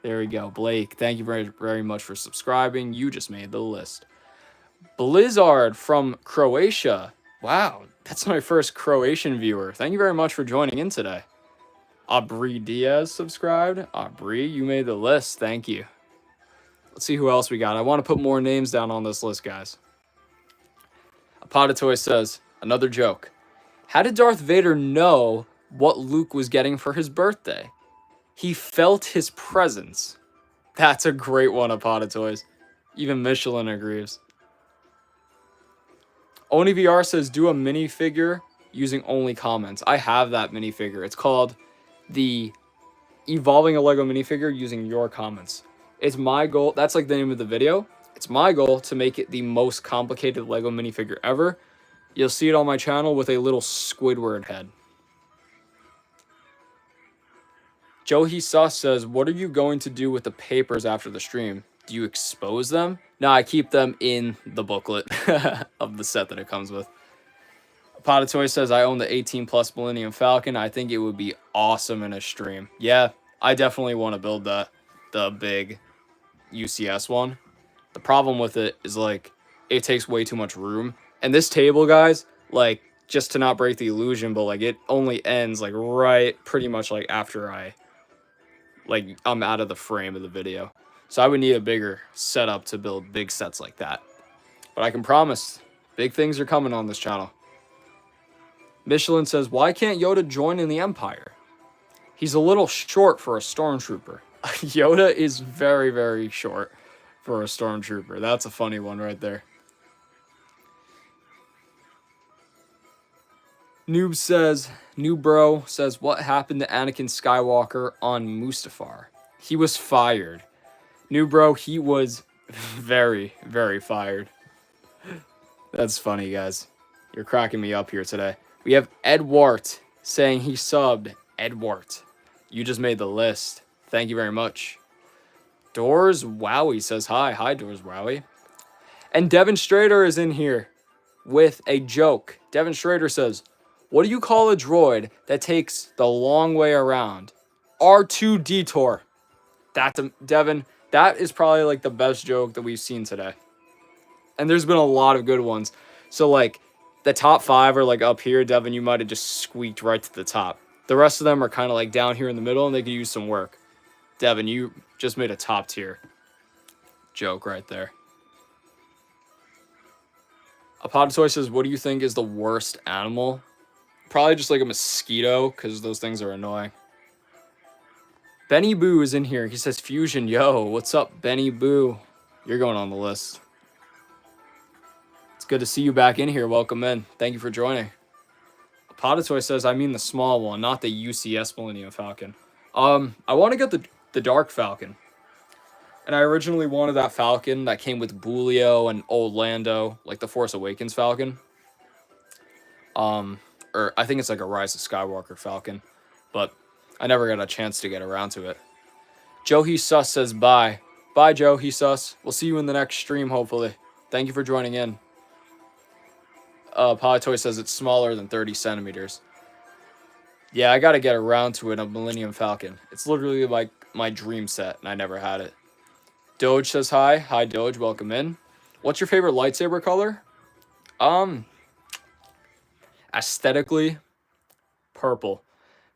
Speaker 1: There we go. Blake, thank you very, very much for subscribing. You just made the list. Blizzard from Croatia. Wow, that's my first Croatian viewer. Thank you very much for joining in today. Aubrey Diaz subscribed. Aubrey, you made the list. Thank you. Let's see who else we got. I want to put more names down on this list, guys. Apodatoy says, another joke. How did Darth Vader know what Luke was getting for his birthday? He felt his presence. That's a great one, Apodatoys. Even Michelin agrees. OniVR says, do a minifigure using only comments. I have that minifigure. It's called the Evolving a Lego minifigure using your comments. It's my goal. That's like the name of the video. It's my goal to make it the most complicated Lego minifigure ever. You'll see it on my channel with a little Squidward head. Johi Sus says, what are you going to do with the papers after the stream? Do you expose them? No, I keep them in the booklet of the set that it comes with. Potatoy says, I own the 18 plus Millennium Falcon. I think it would be awesome in a stream. Yeah, I definitely want to build that. The big UCS one. The problem with it is, like, it takes way too much room. And this table, guys, like, just to not break the illusion, but, like, it only ends, like, right pretty much, like, after I'm out of the frame of the video. So I would need a bigger setup to build big sets like that. But I can promise, big things are coming on this channel. Michelin says, why can't Yoda join in the Empire? He's a little short for a stormtrooper. Yoda is very, very short for a stormtrooper. That's a funny one right there. Noob Bro says, what happened to Anakin Skywalker on Mustafar? He was fired. Noob Bro, he was very, very fired. That's funny, guys. You're cracking me up here today. We have Edwart saying he subbed. Edwart, you just made the list. Thank you very much. Doors Wowie says hi. Hi, Doors Wowie. And Devin Schrader is in here with a joke. Devin Schrader says, what do you call a droid that takes the long way around? R2 detour. Devin, that is probably like the best joke that we've seen today. And there's been a lot of good ones. So, like, the top 5 are, like, up here. Devin, you might have just squeaked right to the top. The rest of them are kind of, like, down here in the middle, and they could use some work. Devin, you just made a top tier joke right there. Apodatoy says, what do you think is the worst animal? Probably just, like, a mosquito, because those things are annoying. Benny Boo is in here. He says, Fusion, yo, what's up, Benny Boo? You're going on the list. It's good to see you back in here. Welcome in. Thank you for joining. Potatoy says, I mean the small one, not the UCS Millennium Falcon. I want to get the Dark Falcon. And I originally wanted that Falcon that came with Bulio and Old Lando, like the Force Awakens Falcon. Or I think it's like a Rise of Skywalker Falcon. But I never got a chance to get around to it. Joe Sus says bye. Bye, Joe Sus. We'll see you in the next stream, hopefully. Thank you for joining in. Potatoy says it's smaller than 30 centimeters. Yeah, I got to get around to it, a Millennium Falcon. It's literally like my dream set, and I never had it. Doge says hi. Hi, Doge. Welcome in. What's your favorite lightsaber color? Aesthetically, purple.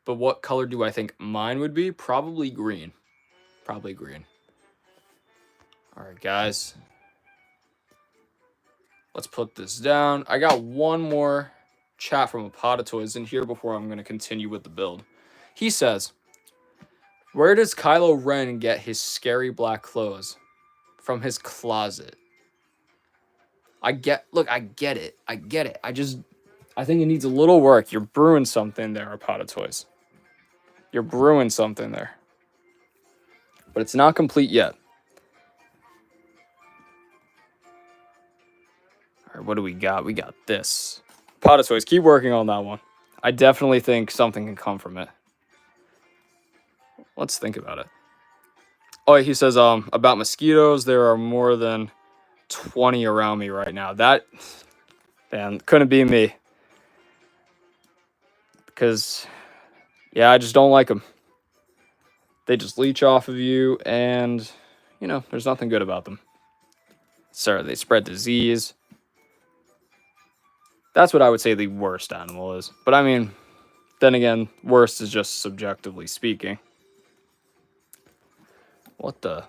Speaker 1: But what color do I think mine would be? Probably green. Probably green. All right, guys. Let's put this down. I got one more chat from a pot of toys in here before I'm going to continue with the build. He says, where does Kylo Ren get his scary black clothes? From his closet. I get it. I think it needs a little work. You're brewing something there, a pot of toys. You're brewing something there. But it's not complete yet. All right, what do we got? We got this. Pot of toys. Keep working on that one. I definitely think something can come from it. Let's think about it. Oh, he says, about mosquitoes, there are more than 20 around me right now. That, man, couldn't be me. Because, yeah, I just don't like them. They just leech off of you, and, you know, there's nothing good about them. Sir, they spread disease. That's what I would say the worst animal is. But, I mean, then again, worst is just subjectively speaking. What the?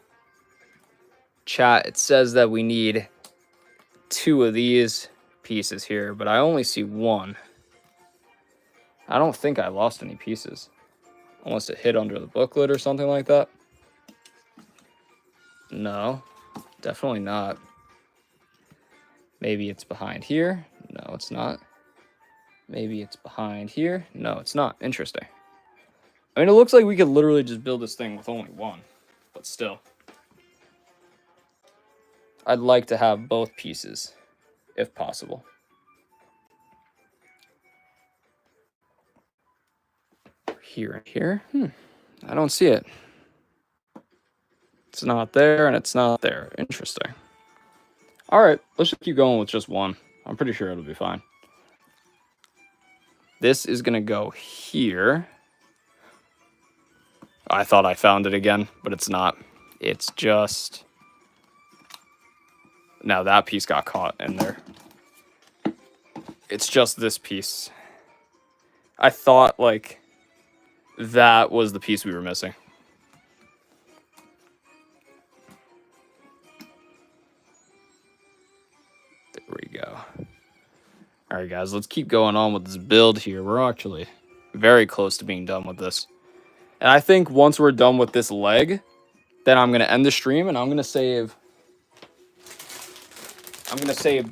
Speaker 1: Chat, it says that we need 2 of these pieces here, but I only see 1. I don't think I lost any pieces. Unless it hid under the booklet or something like that. No, definitely not. Maybe it's behind here. No, it's not. Maybe it's behind here. No, it's not. Interesting. I mean, it looks like we could literally just build this thing with only 1. But still. I'd like to have both pieces, if possible. Here and here. I don't see it. It's not there, and it's not there. Interesting. All right, let's just keep going with just 1. I'm pretty sure it'll be fine. This is going to go here. I thought I found it again, but it's not. It's just... Now that piece got caught in there. It's just this piece. I thought, like, that was the piece we were missing. There we go. All right, guys, let's keep going on with this build here. We're actually very close to being done with this. And I think once we're done with this leg, then I'm going to end the stream and I'm going to save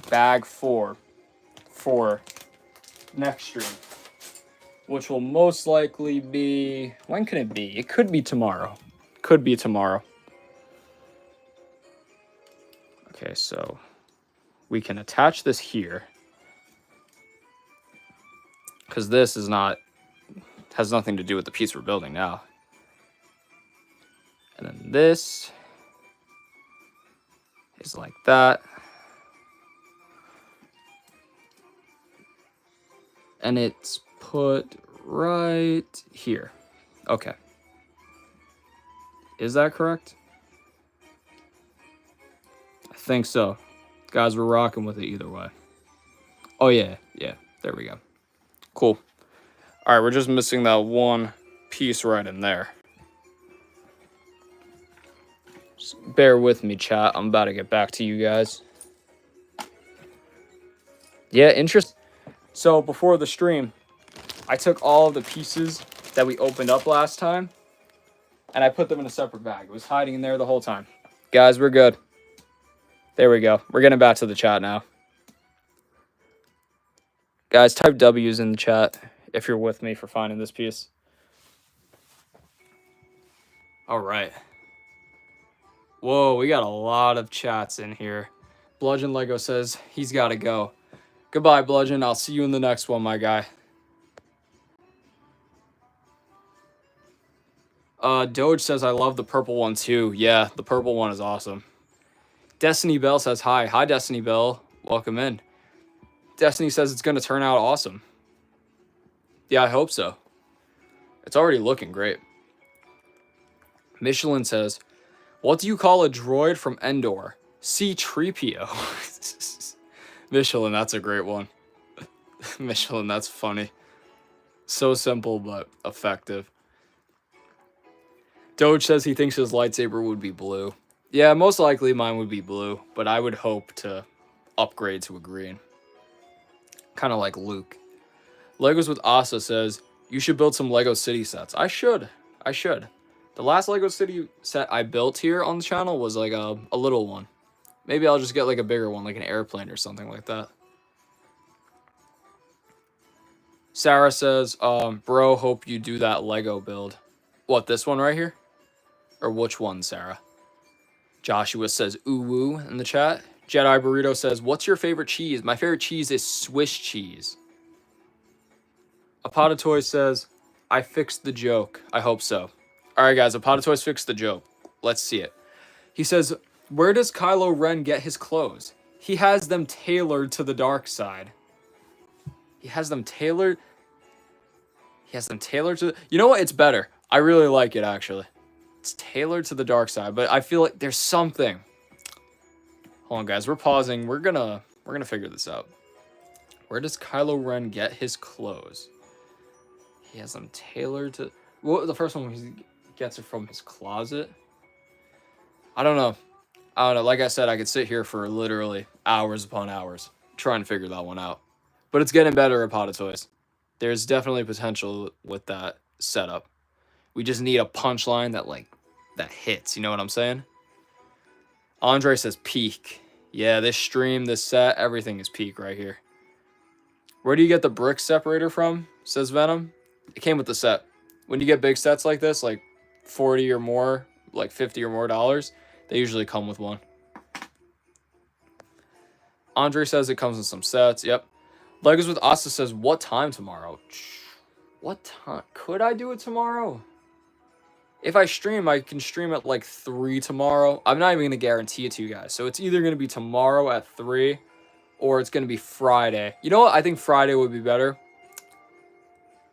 Speaker 1: bag 4 for next stream, which will most likely be, when can it be? It could be tomorrow. Could be tomorrow. Okay, so we can attach this here because this is not, has nothing to do with the piece we're building now. And then this is like that. And it's put right here. Okay. Is that correct? I think so. Guys, we're rocking with it either way. Oh, yeah. Yeah. There we go. Cool. All right, we're just missing that 1 piece right in there. Just bear with me, chat. I'm about to get back to you guys. Yeah, interesting. So before the stream, I took all of the pieces that we opened up last time, and I put them in a separate bag. It was hiding in there the whole time. Guys, we're good. There we go. We're getting back to the chat now. Guys, type W's in the chat if you're with me for finding this piece. All right. Whoa, we got a lot of chats in here. Bludgeon Lego says he's got to go. Goodbye, Bludgeon. I'll see you in the next one, my guy. Doge says, I love the purple one, too. Yeah, the purple one is awesome. Destiny Bell says, hi. Hi, Destiny Bell. Welcome in. Destiny says it's going to turn out awesome. Yeah, I hope so. It's already looking great. Michelin says, what do you call a droid from Endor? C-3PO. Michelin, that's a great one. Michelin, that's funny. So simple, but effective. Doge says he thinks his lightsaber would be blue. Yeah, most likely mine would be blue, but I would hope to upgrade to a green. Kind of like Luke. Legos with Asa says, you should build some Lego City sets. I should. The last Lego City set I built here on the channel was like a little one. Maybe I'll just get like a bigger one, like an airplane or something like that. Sarah says, bro, hope you do that Lego build. What, this one right here? Or which one, Sarah? Joshua says, ooh woo in the chat. Jedi Burrito says, what's your favorite cheese? My favorite cheese is Swiss cheese. Apotatoy says, I fixed the joke. I hope so. All right, guys, Apotatoy's fixed the joke. Let's see it. He says, where does Kylo Ren get his clothes? He has them tailored to the dark side. He has them tailored. He has them tailored to... You know what? It's better. I really like it, actually. It's tailored to the dark side, but I feel like there's something. Hold on, guys. We're pausing. We're gonna figure this out. Where does Kylo Ren get his clothes? He has them tailored to... What the first one, he gets it from his closet? I don't know. Like I said, I could sit here for literally hours upon hours trying to figure that one out. But it's getting better at Potatoys. There's definitely potential with that setup. We just need a punchline that hits. You know what I'm saying? Andre says peak. Yeah, this stream, this set, everything is peak right here. Where do you get the brick separator from? Says Venom. It came with the set. When you get big sets like this, like 40 or more, like 50 or more dollars, they usually come with one. Andre says it comes in some sets. Yep. Legos with Asa says, what time tomorrow? What time? Could I do it tomorrow? If I stream, I can stream at like 3 tomorrow. I'm not even going to guarantee it to you guys. So it's either going to be tomorrow at 3 or it's going to be Friday. You know what? I think Friday would be better.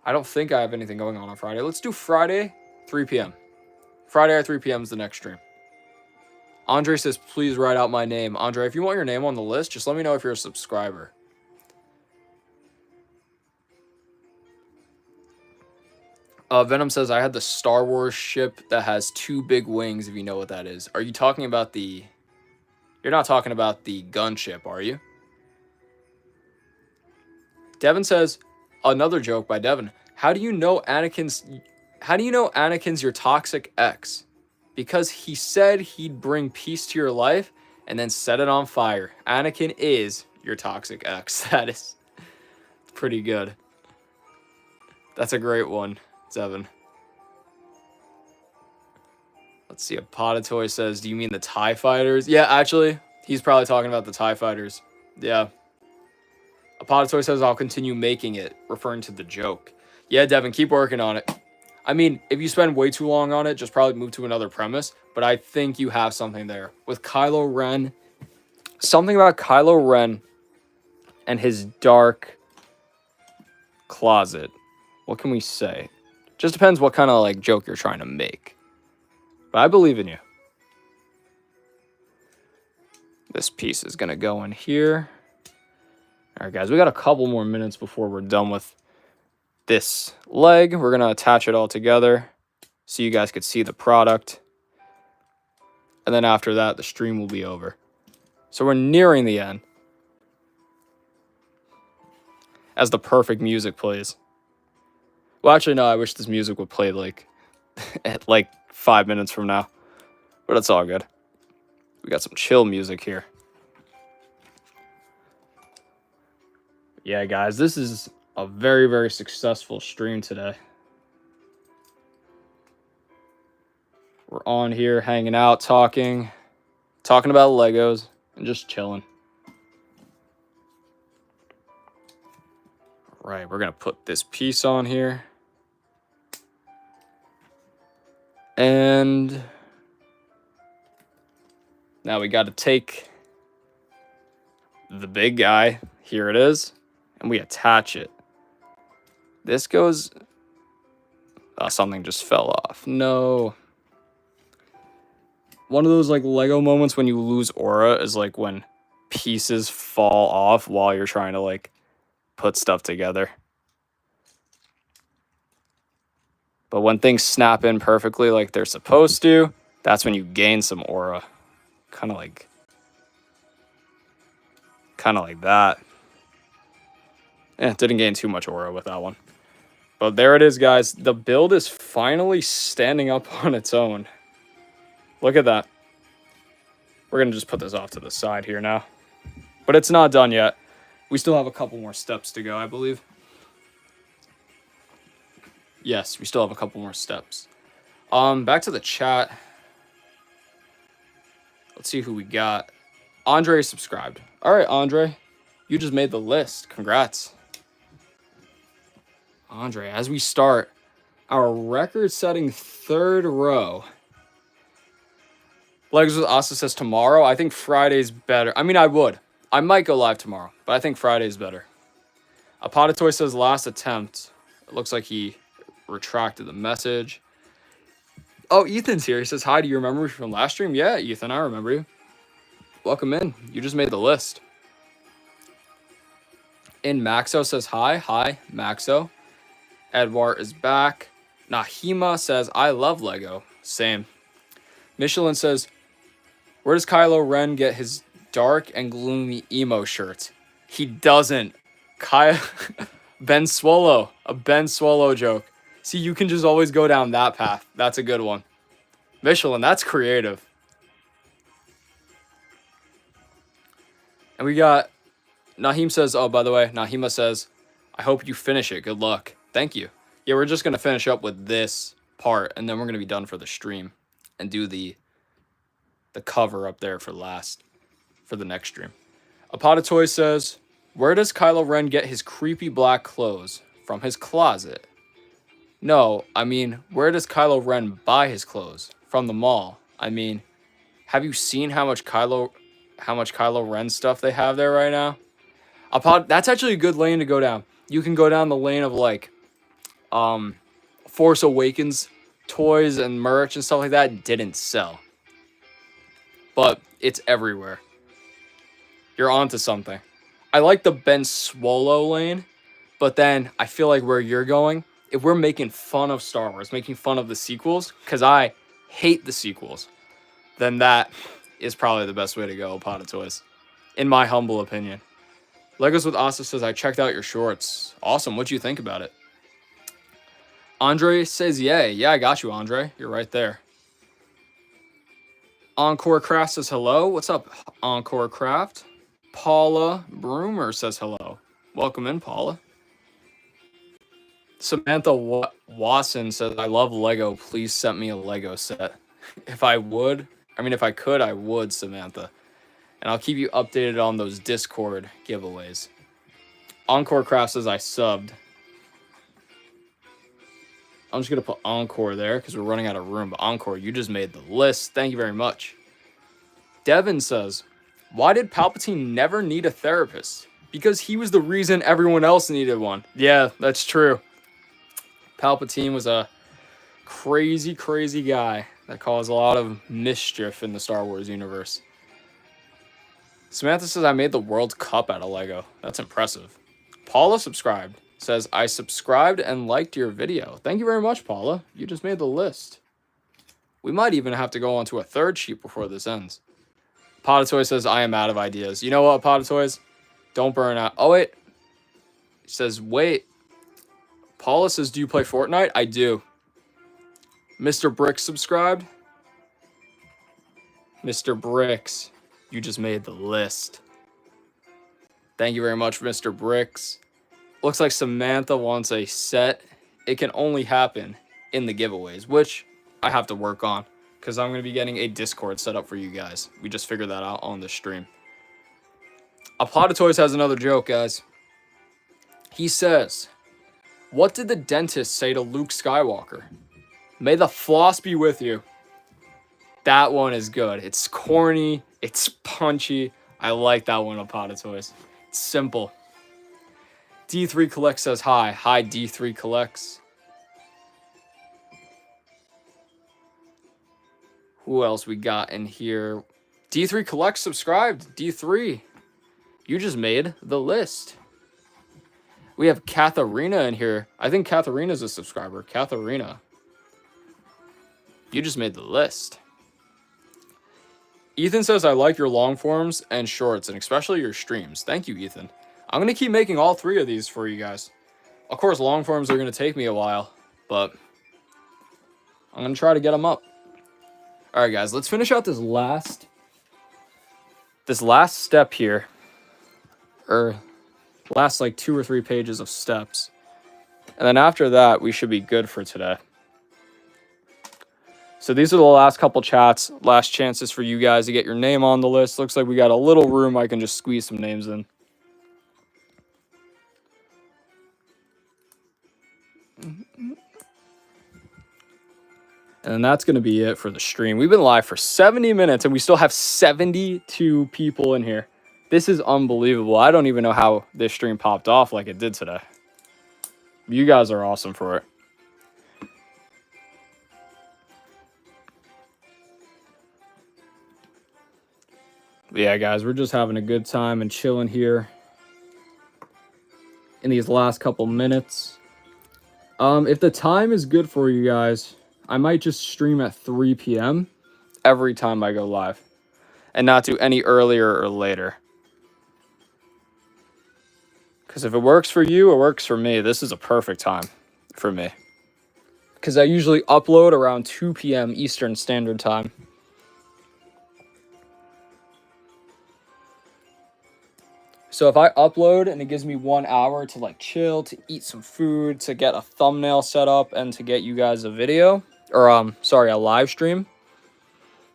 Speaker 1: I don't think I have anything going on Friday. Let's do Friday, 3 p.m. Friday at 3 p.m. is the next stream. Andre says, please write out my name. Andre, if you want your name on the list, just let me know if you're a subscriber. Venom says, I had the Star Wars ship that has 2 big wings, if you know what that is. Are you talking about the... You're not talking about the gunship, are you? Devin says, another joke by Devin. How do you know Anakin's your toxic ex? Because he said he'd bring peace to your life and then set it on fire. Anakin is your toxic ex. That is pretty good. That's a great one, Devin. Let's see. A Potatoy says, do you mean the TIE fighters? Yeah, actually, he's probably talking about the TIE fighters. Yeah. A Potatoy says, I'll continue making it, referring to the joke. Yeah, Devin, keep working on it. I mean, if you spend way too long on it, just probably move to another premise. But I think you have something there. With Kylo Ren, something about Kylo Ren and his dark closet. What can we say? Just depends what kind of like joke you're trying to make. But I believe in you. This piece is going to go in here. All right, guys, we got a couple more minutes before we're done with this leg. We're going to attach it all together so you guys could see the product. And then after that, the stream will be over. So we're nearing the end. As the perfect music plays. Well, actually, no, I wish this music would play like at like 5 minutes from now. But it's all good. We got some chill music here. Yeah, guys, this is a very, very successful stream today. We're on here hanging out, talking about Legos, and just chilling. All right, we're going to put this piece on here. And now we got to take the big guy. Here it is. And we attach it. This goes... Oh, something just fell off. No. One of those like Lego moments when you lose aura is like when pieces fall off while you're trying to like put stuff together. But when things snap in perfectly like they're supposed to, that's when you gain some aura. Kind of Kind of like that. Didn't gain too much aura with that one. But there it is, guys. The build is finally standing up on its own. Look at that. We're going to just put this off to the side here now. But it's not done yet. We still have a couple more steps to go, I believe. Yes, we still have a couple more steps. Back to the chat. Let's see who we got. Andre subscribed. All right, Andre. You just made the list. Congrats. Andre, as we start our record-setting third row. Legs with Asa says tomorrow. I think Friday's better. I mean, I might go live tomorrow, but I think Friday's better. Apotatoy says last attempt. It looks like he retracted the message. Oh, Ethan's here. He says, hi, do you remember me from last stream? Yeah, Ethan, I remember you. Welcome in. You just made the list. In Maxo says hi. Hi, Maxo. Edward is back. Nahima says, I love Lego. Same. Michelin says, where does Kylo Ren get his dark and gloomy emo shirts? He doesn't. Ben Swallow. A Ben Swallow joke. See, you can just always go down that path. That's a good one. Michelin, that's creative. And we got, Nahim says, oh, by the way, Nahima says, I hope you finish it. Good luck. Thank you. Yeah, we're just going to finish up with this part, and then we're going to be done for the stream and do the cover up there for the next stream. Apotatoy says, where does Kylo Ren get his creepy black clothes? From his closet. No, I mean, where does Kylo Ren buy his clothes? From the mall. I mean, have you seen how much Kylo Ren stuff they have there right now? That's actually a good lane to go down. You can go down the lane of like Force Awakens toys and merch and stuff like that. Didn't sell. But it's everywhere. You're onto something. I like the Ben Swallow lane, but then I feel like where you're going, if we're making fun of Star Wars, making fun of the sequels, because I hate the sequels, then that is probably the best way to go, Pot of Toys, in my humble opinion. Legos with Asa says, I checked out your shorts. Awesome. What'd you think about it? Andre says, yay. Yeah, I got you, Andre. You're right there. Encore Craft says, hello. What's up, Encore Craft? Paula Broomer says, hello. Welcome in, Paula. Samantha Wasson says, I love Lego. Please send me a Lego set. If I could, I would, Samantha. And I'll keep you updated on those Discord giveaways. Encore Craft says, I subbed. I'm just going to put Encore there because we're running out of room. But Encore, you just made the list. Thank you very much. Devin says, why did Palpatine never need a therapist? Because he was the reason everyone else needed one. Yeah, that's true. Palpatine was a crazy, crazy guy that caused a lot of mischief in the Star Wars universe. Samantha says, I made the World Cup out of Lego. That's impressive. Paula subscribed. Says, I subscribed and liked your video. Thank you very much, Paula. You just made the list. We might even have to go on to a third sheet before this ends. Potatoy says, I am out of ideas. You know what, Potatoys? Don't burn out. Oh, wait. He says, wait. Paula says, do you play Fortnite? I do. Mr. Bricks subscribed. Mr. Bricks, you just made the list. Thank you very much, Mr. Bricks. Looks like Samantha wants a set. It can only happen in the giveaways, which I have to work on because I'm going to be getting a Discord set up for you guys. We just figured that out on the stream. Apotatoys has another joke, guys. He says, what did the dentist say to Luke Skywalker? May the floss be with you. That one is good. It's corny. It's punchy. I like that one, Apotatoys. It's simple. D3 Collects says hi. Hi, D3 Collects. Who else we got in here? D3 Collects subscribed. D3, you just made the list. We have Katharina in here. I think Katharina's a subscriber. Katharina, you just made the list. Ethan says, I like your long forms and shorts, and especially your streams. Thank you, Ethan. I'm going to keep making all 3 of these for you guys. Of course, long forms are going to take me a while, but I'm going to try to get them up. All right, guys, let's finish out this last step here, or last like 2 or 3 pages of steps. And then after that, we should be good for today. So these are the last couple chats, last chances for you guys to get your name on the list. Looks like we got a little room. I can just squeeze some names in. And that's going to be it for the stream. We've been live for 70 minutes, and we still have 72 people in here. This is unbelievable. I don't even know how this stream popped off like it did today. You guys are awesome for it. But yeah, guys, we're just having a good time and chilling here in these last couple minutes. If the time is good for you guys, I might just stream at 3 p.m. every time I go live and not do any earlier or later. Because if it works for you, it works for me. This is a perfect time for me. Because I usually upload around 2 p.m. Eastern Standard Time. So if I upload and it gives me 1 hour to like chill, to eat some food, to get a thumbnail set up, and to get you guys a video, or a live stream,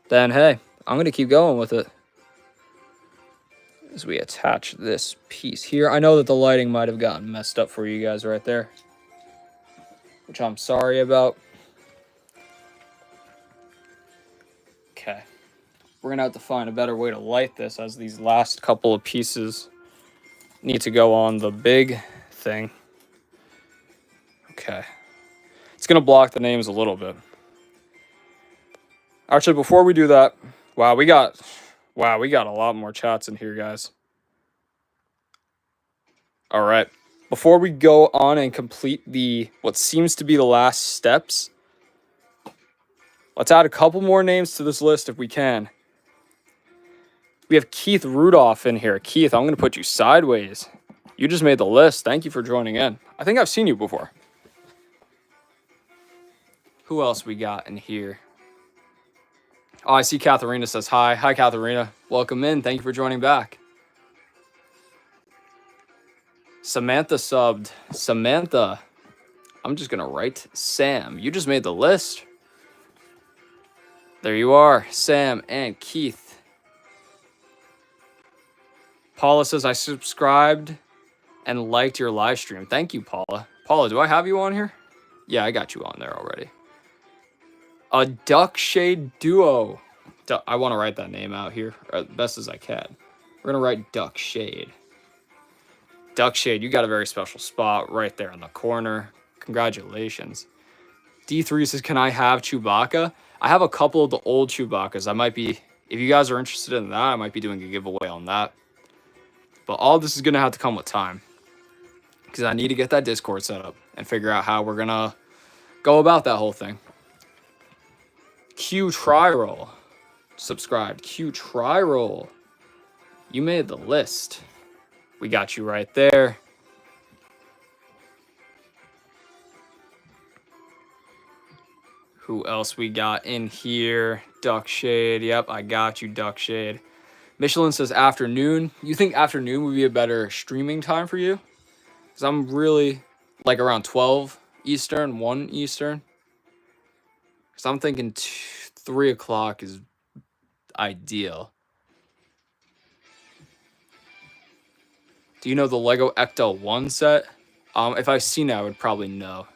Speaker 1: then hey, I'm going to keep going with it. As we attach this piece here. I know that the lighting might have gotten messed up for you guys right there, which I'm sorry about. Okay. We're going to have to find a better way to light this, as these last couple of pieces need to go on the big thing. Okay. It's going to block the names a little bit. Actually, before we do that, wow, we got a lot more chats in here, guys. All right. Before we go on and complete what seems to be the last steps, let's add a couple more names to this list if we can. We have Keith Rudolph in here. Keith, I'm going to put you sideways. You just made the list. Thank you for joining in. I think I've seen you before. Who else we got in here? Oh, I see Katharina says hi. Hi, Katharina. Welcome in. Thank you for joining back. Samantha subbed. Samantha. I'm just going to write Sam. You just made the list. There you are. Sam and Keith. Paula says, I subscribed and liked your live stream. Thank you, Paula. Paula, do I have you on here? Yeah, I got you on there already. A Duck Shade Duo. I want to write that name out here as best as I can. We're going to write Duck Shade. Duck Shade, you got a very special spot right there in the corner. Congratulations. D3 says, can I have Chewbacca? I have a couple of the old Chewbaccas. I might be, if you guys are interested in that, I might be doing a giveaway on that. But all this is going to have to come with time, because I need to get that Discord set up and figure out how we're going to go about that whole thing. Q Tri-Roll. Subscribed. Q Tri-Roll. You made the list. We got you right there. Who else we got in here? Duck Shade. Yep, I got you, Duck Shade. Michelin says afternoon. You think afternoon would be a better streaming time for you? Because I'm really like around 12 Eastern, 1 Eastern. Because I'm thinking 3 o'clock is ideal. Do you know the Lego Ecto 1 set? If I've seen it, I would probably know.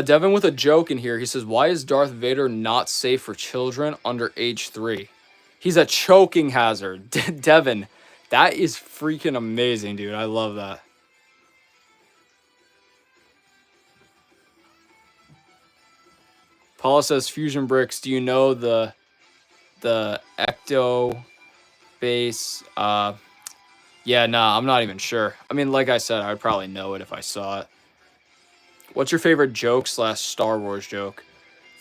Speaker 1: Devin with a joke in here. He says, why is Darth Vader not safe for children under age 3? He's a choking hazard. Devin, that is freaking amazing, dude. I love that. Paula says, Fusion Bricks, do you know the Ecto base? Yeah, nah, I'm not even sure. I mean, like I said, I would probably know it if I saw it. What's your favorite joke / Star Wars joke?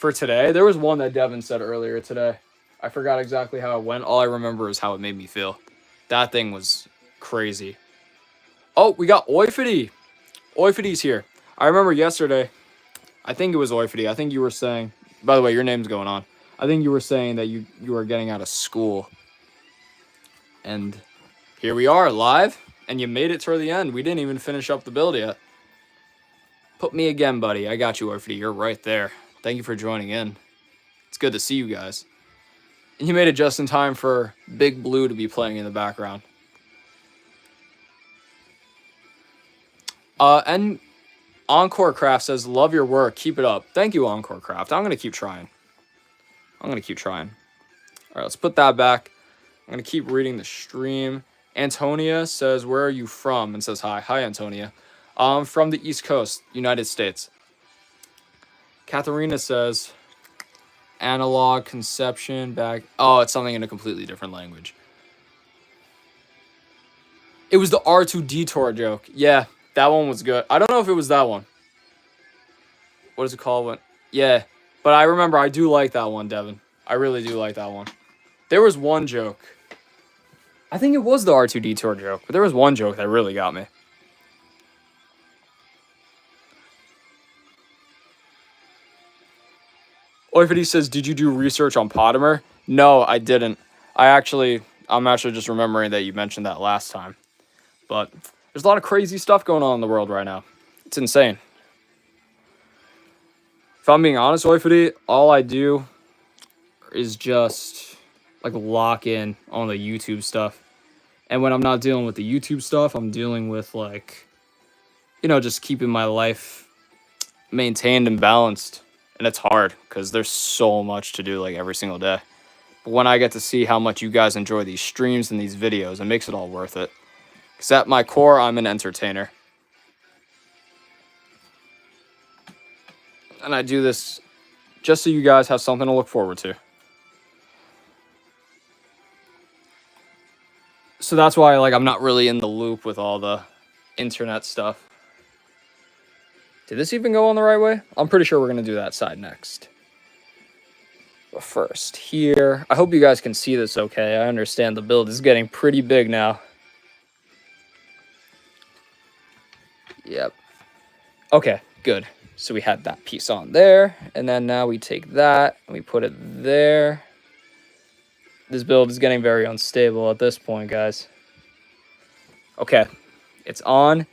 Speaker 1: for today. There was one that Devin said earlier today. I forgot exactly how it went. All I remember is how it made me feel. That thing was crazy. Oh, we got Oifity. Oifity's here. I remember yesterday, I think it was Oifity. I think you were saying, by the way, your name's going on. I think you were saying that you were getting out of school. And here we are, live. And you made it toward the end. We didn't even finish up the build yet. Put me again, buddy. I got you, Oifity. You're right there. Thank you for joining in. It's good to see you guys. And you made it just in time for Big Blue to be playing in the background. And Encore Craft says, love your work. Keep it up. Thank you, Encore Craft. I'm going to keep trying. All right, let's put that back. I'm going to keep reading the stream. Antonia says, where are you from? And says, hi. Hi, Antonia. From the East Coast, United States. Katharina says, analog conception back. Oh, it's something in a completely different language. It was the R2-D2 joke. Yeah, that one was good. I don't know if it was that one. What is it called? Yeah, but I remember I do like that one, Devin. I really do like that one. There was one joke. I think it was the R2-D2 joke, but there was one joke that really got me. Oifity says, did you do research on Potimer? No, I didn't. I'm actually just remembering that you mentioned that last time. But there's a lot of crazy stuff going on in the world right now. It's insane. If I'm being honest, Oifity, all I do is just like lock in on the YouTube stuff. And when I'm not dealing with the YouTube stuff, I'm dealing with like, just keeping my life maintained and balanced. And it's hard because there's so much to do like every single day. But when I get to see how much you guys enjoy these streams and these videos, it makes it all worth it. Because at my core, I'm an entertainer. And I do this just so you guys have something to look forward to. So that's why I'm not really in the loop with all the internet stuff. Did this even go on the right way? I'm pretty sure we're going to do that side next. But first, here. I hope you guys can see this okay. I understand the build is getting pretty big now. Yep. Okay, good. So we had that piece on there. And then now we take that and we put it there. This build is getting very unstable at this point, guys. Okay, it's on.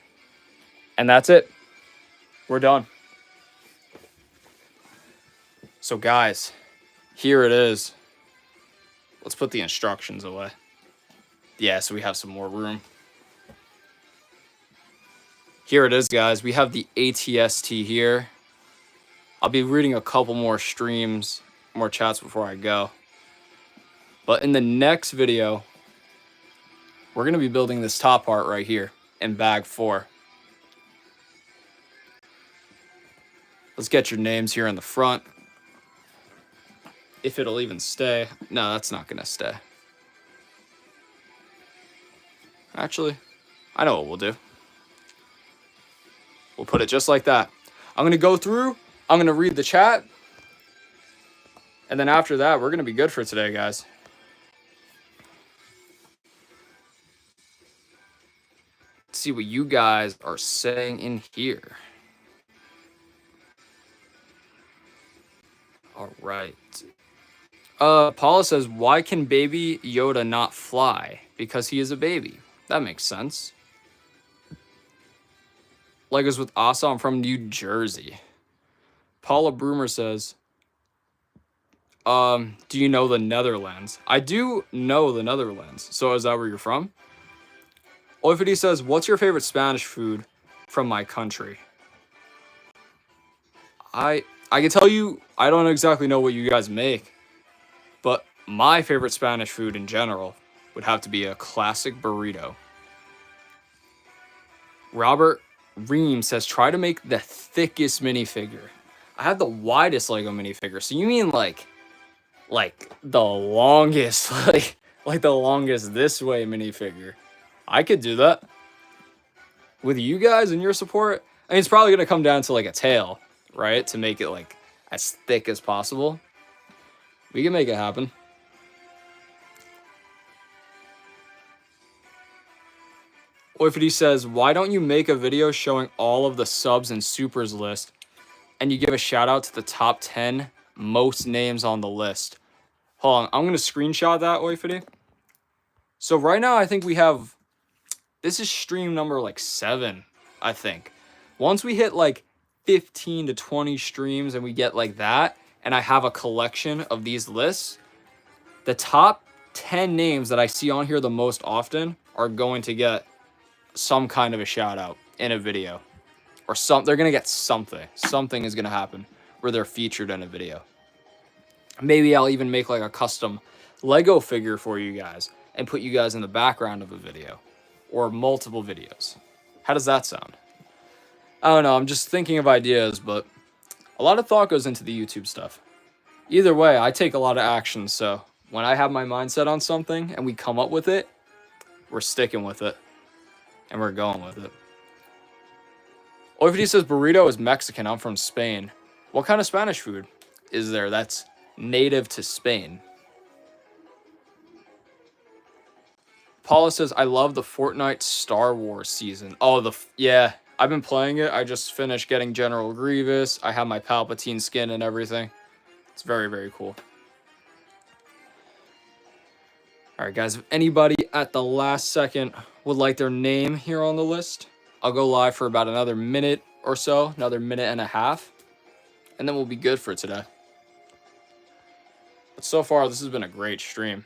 Speaker 1: And that's it. We're done. So guys, here it is. Let's put the instructions away. Yeah, so we have some more room. Here it is, guys. We have the ATST here. I'll be reading a couple more streams, more chats before I go. But in the next video, we're going to be building this top part right here in bag 4. Let's get your names here in the front. If it'll even stay. No, that's not going to stay. Actually, I know what we'll do. We'll put it just like that. I'm going to go through. I'm going to read the chat. And then after that, we're going to be good for today, guys. Let's see what you guys are saying in here. All right. Paula says, why can baby Yoda not fly? Because he is a baby. That makes sense. Legos with Asa, I'm from New Jersey. Paula Broomer says, do you know the Netherlands? I do know the Netherlands. So is that where you're from? Oifity says, what's your favorite Spanish food from my country? I can tell you, I don't exactly know what you guys make, but my favorite Spanish food in general would have to be a classic burrito. Robert Ream says, try to make the thickest minifigure. I have the widest Lego minifigure. So you mean like the longest, like the longest this way minifigure? I could do that. With you guys and your support, I mean, it's probably going to come down to like a tail, right? To make it like as thick as possible. We can make it happen. Oifity says, why don't you make a video showing all of the subs and supers list and you give a shout out to the top 10 most names on the list? Hold on, I'm going to screenshot that, Oifity. So right now I think we have, this is stream number like 7, I think. Once we hit like 15 to 20 streams and we get like that, and I have a collection of these lists, the top 10 names that I see on here the most often are going to get some kind of a shout out in a video. Or they're going to get something. Something is going to happen where they're featured in a video. Maybe I'll even make like a custom Lego figure for you guys and put you guys in the background of a video or multiple videos. How does that sound? I don't know. I'm just thinking of ideas, but a lot of thought goes into the YouTube stuff. Either way, I take a lot of action. So when I have my mindset on something and we come up with it, we're sticking with it and we're going with it. Oifity says burrito is Mexican. I'm from Spain. What kind of Spanish food is there that's native to Spain? Paula says, I love the Fortnite Star Wars season. Oh, yeah, I've been playing it. I just finished getting General Grievous. I have my Palpatine skin and everything. It's very, very cool. All right, guys, if anybody at the last second would like their name here on the list, I'll go live for about another minute or so, another minute and a half, and then we'll be good for today. But so far, this has been a great stream.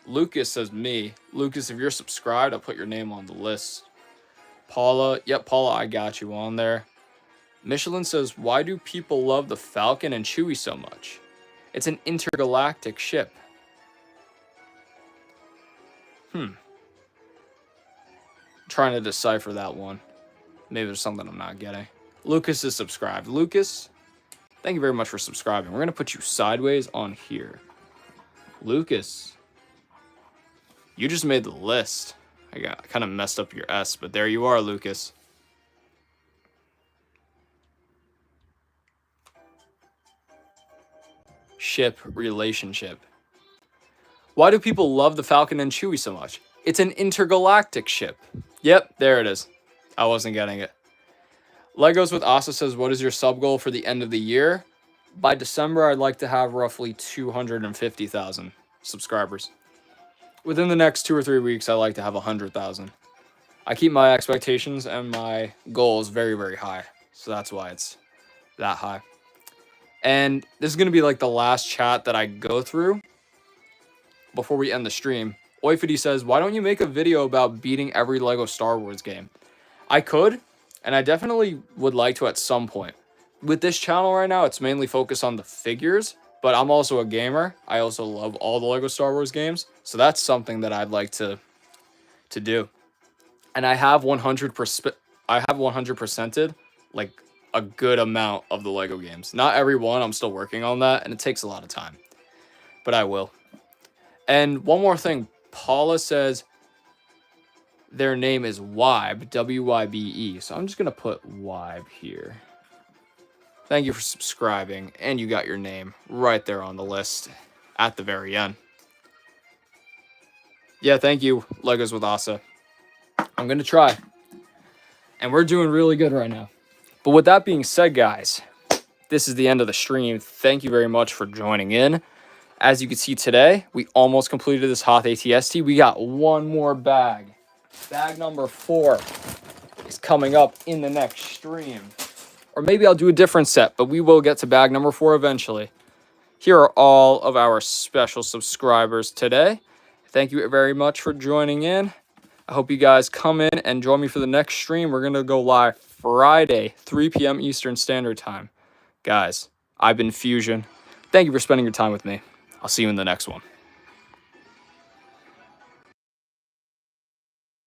Speaker 1: Lucas says me. Lucas, if you're subscribed, I'll put your name on the list. Paula, yep, Paula, I got you on there. Michelin says, why do people love the Falcon and Chewie so much? It's an intergalactic ship. Trying to decipher that one. Maybe there's something I'm not getting. Lucas is subscribed. Lucas, thank you very much for subscribing. We're going to put you sideways on here. Lucas, you just made the list. I kind of messed up your S, but there you are, Lucas. Ship relationship. Why do people love the Falcon and Chewie so much? It's an intergalactic ship. Yep, there it is. I wasn't getting it. Legos with Asa says, what is your sub goal for the end of the year? By December, I'd like to have roughly 250,000 subscribers. Within the next 2 or 3 weeks, I'd like to have 100,000. I keep my expectations and my goals very, very high. So that's why it's that high. And this is going to be like the last chat that I go through before we end the stream. Oifity says, why don't you make a video about beating every Lego Star Wars game? I could, and I definitely would like to at some point. With this channel right now, it's mainly focused on the figures, but I'm also a gamer. I also love all the Lego Star Wars games, so that's something that I'd like to do. And I have 100%ed like a good amount of the Lego games. Not every one, I'm still working on that, and it takes a lot of time, but I will. And one more thing, Paula says their name is Wybe, W-Y-B-E. So I'm just going to put Wybe here. Thank you for subscribing. And you got your name right there on the list at the very end. Yeah, thank you, Legos with Asa. I'm going to try. And we're doing really good right now. But with that being said, guys, this is the end of the stream. Thank you very much for joining in. As you can see today, we almost completed this Hoth ATST. We got one more bag. Bag number 4 is coming up in the next stream. Or maybe I'll do a different set, but we will get to bag number 4 eventually. Here are all of our special subscribers today. Thank you very much for joining in. I hope you guys come in and join me for the next stream. We're going to go live Friday, 3 p.m. Eastern Standard Time. Guys, I've been Fusion. Thank you for spending your time with me. I'll see you in the next one.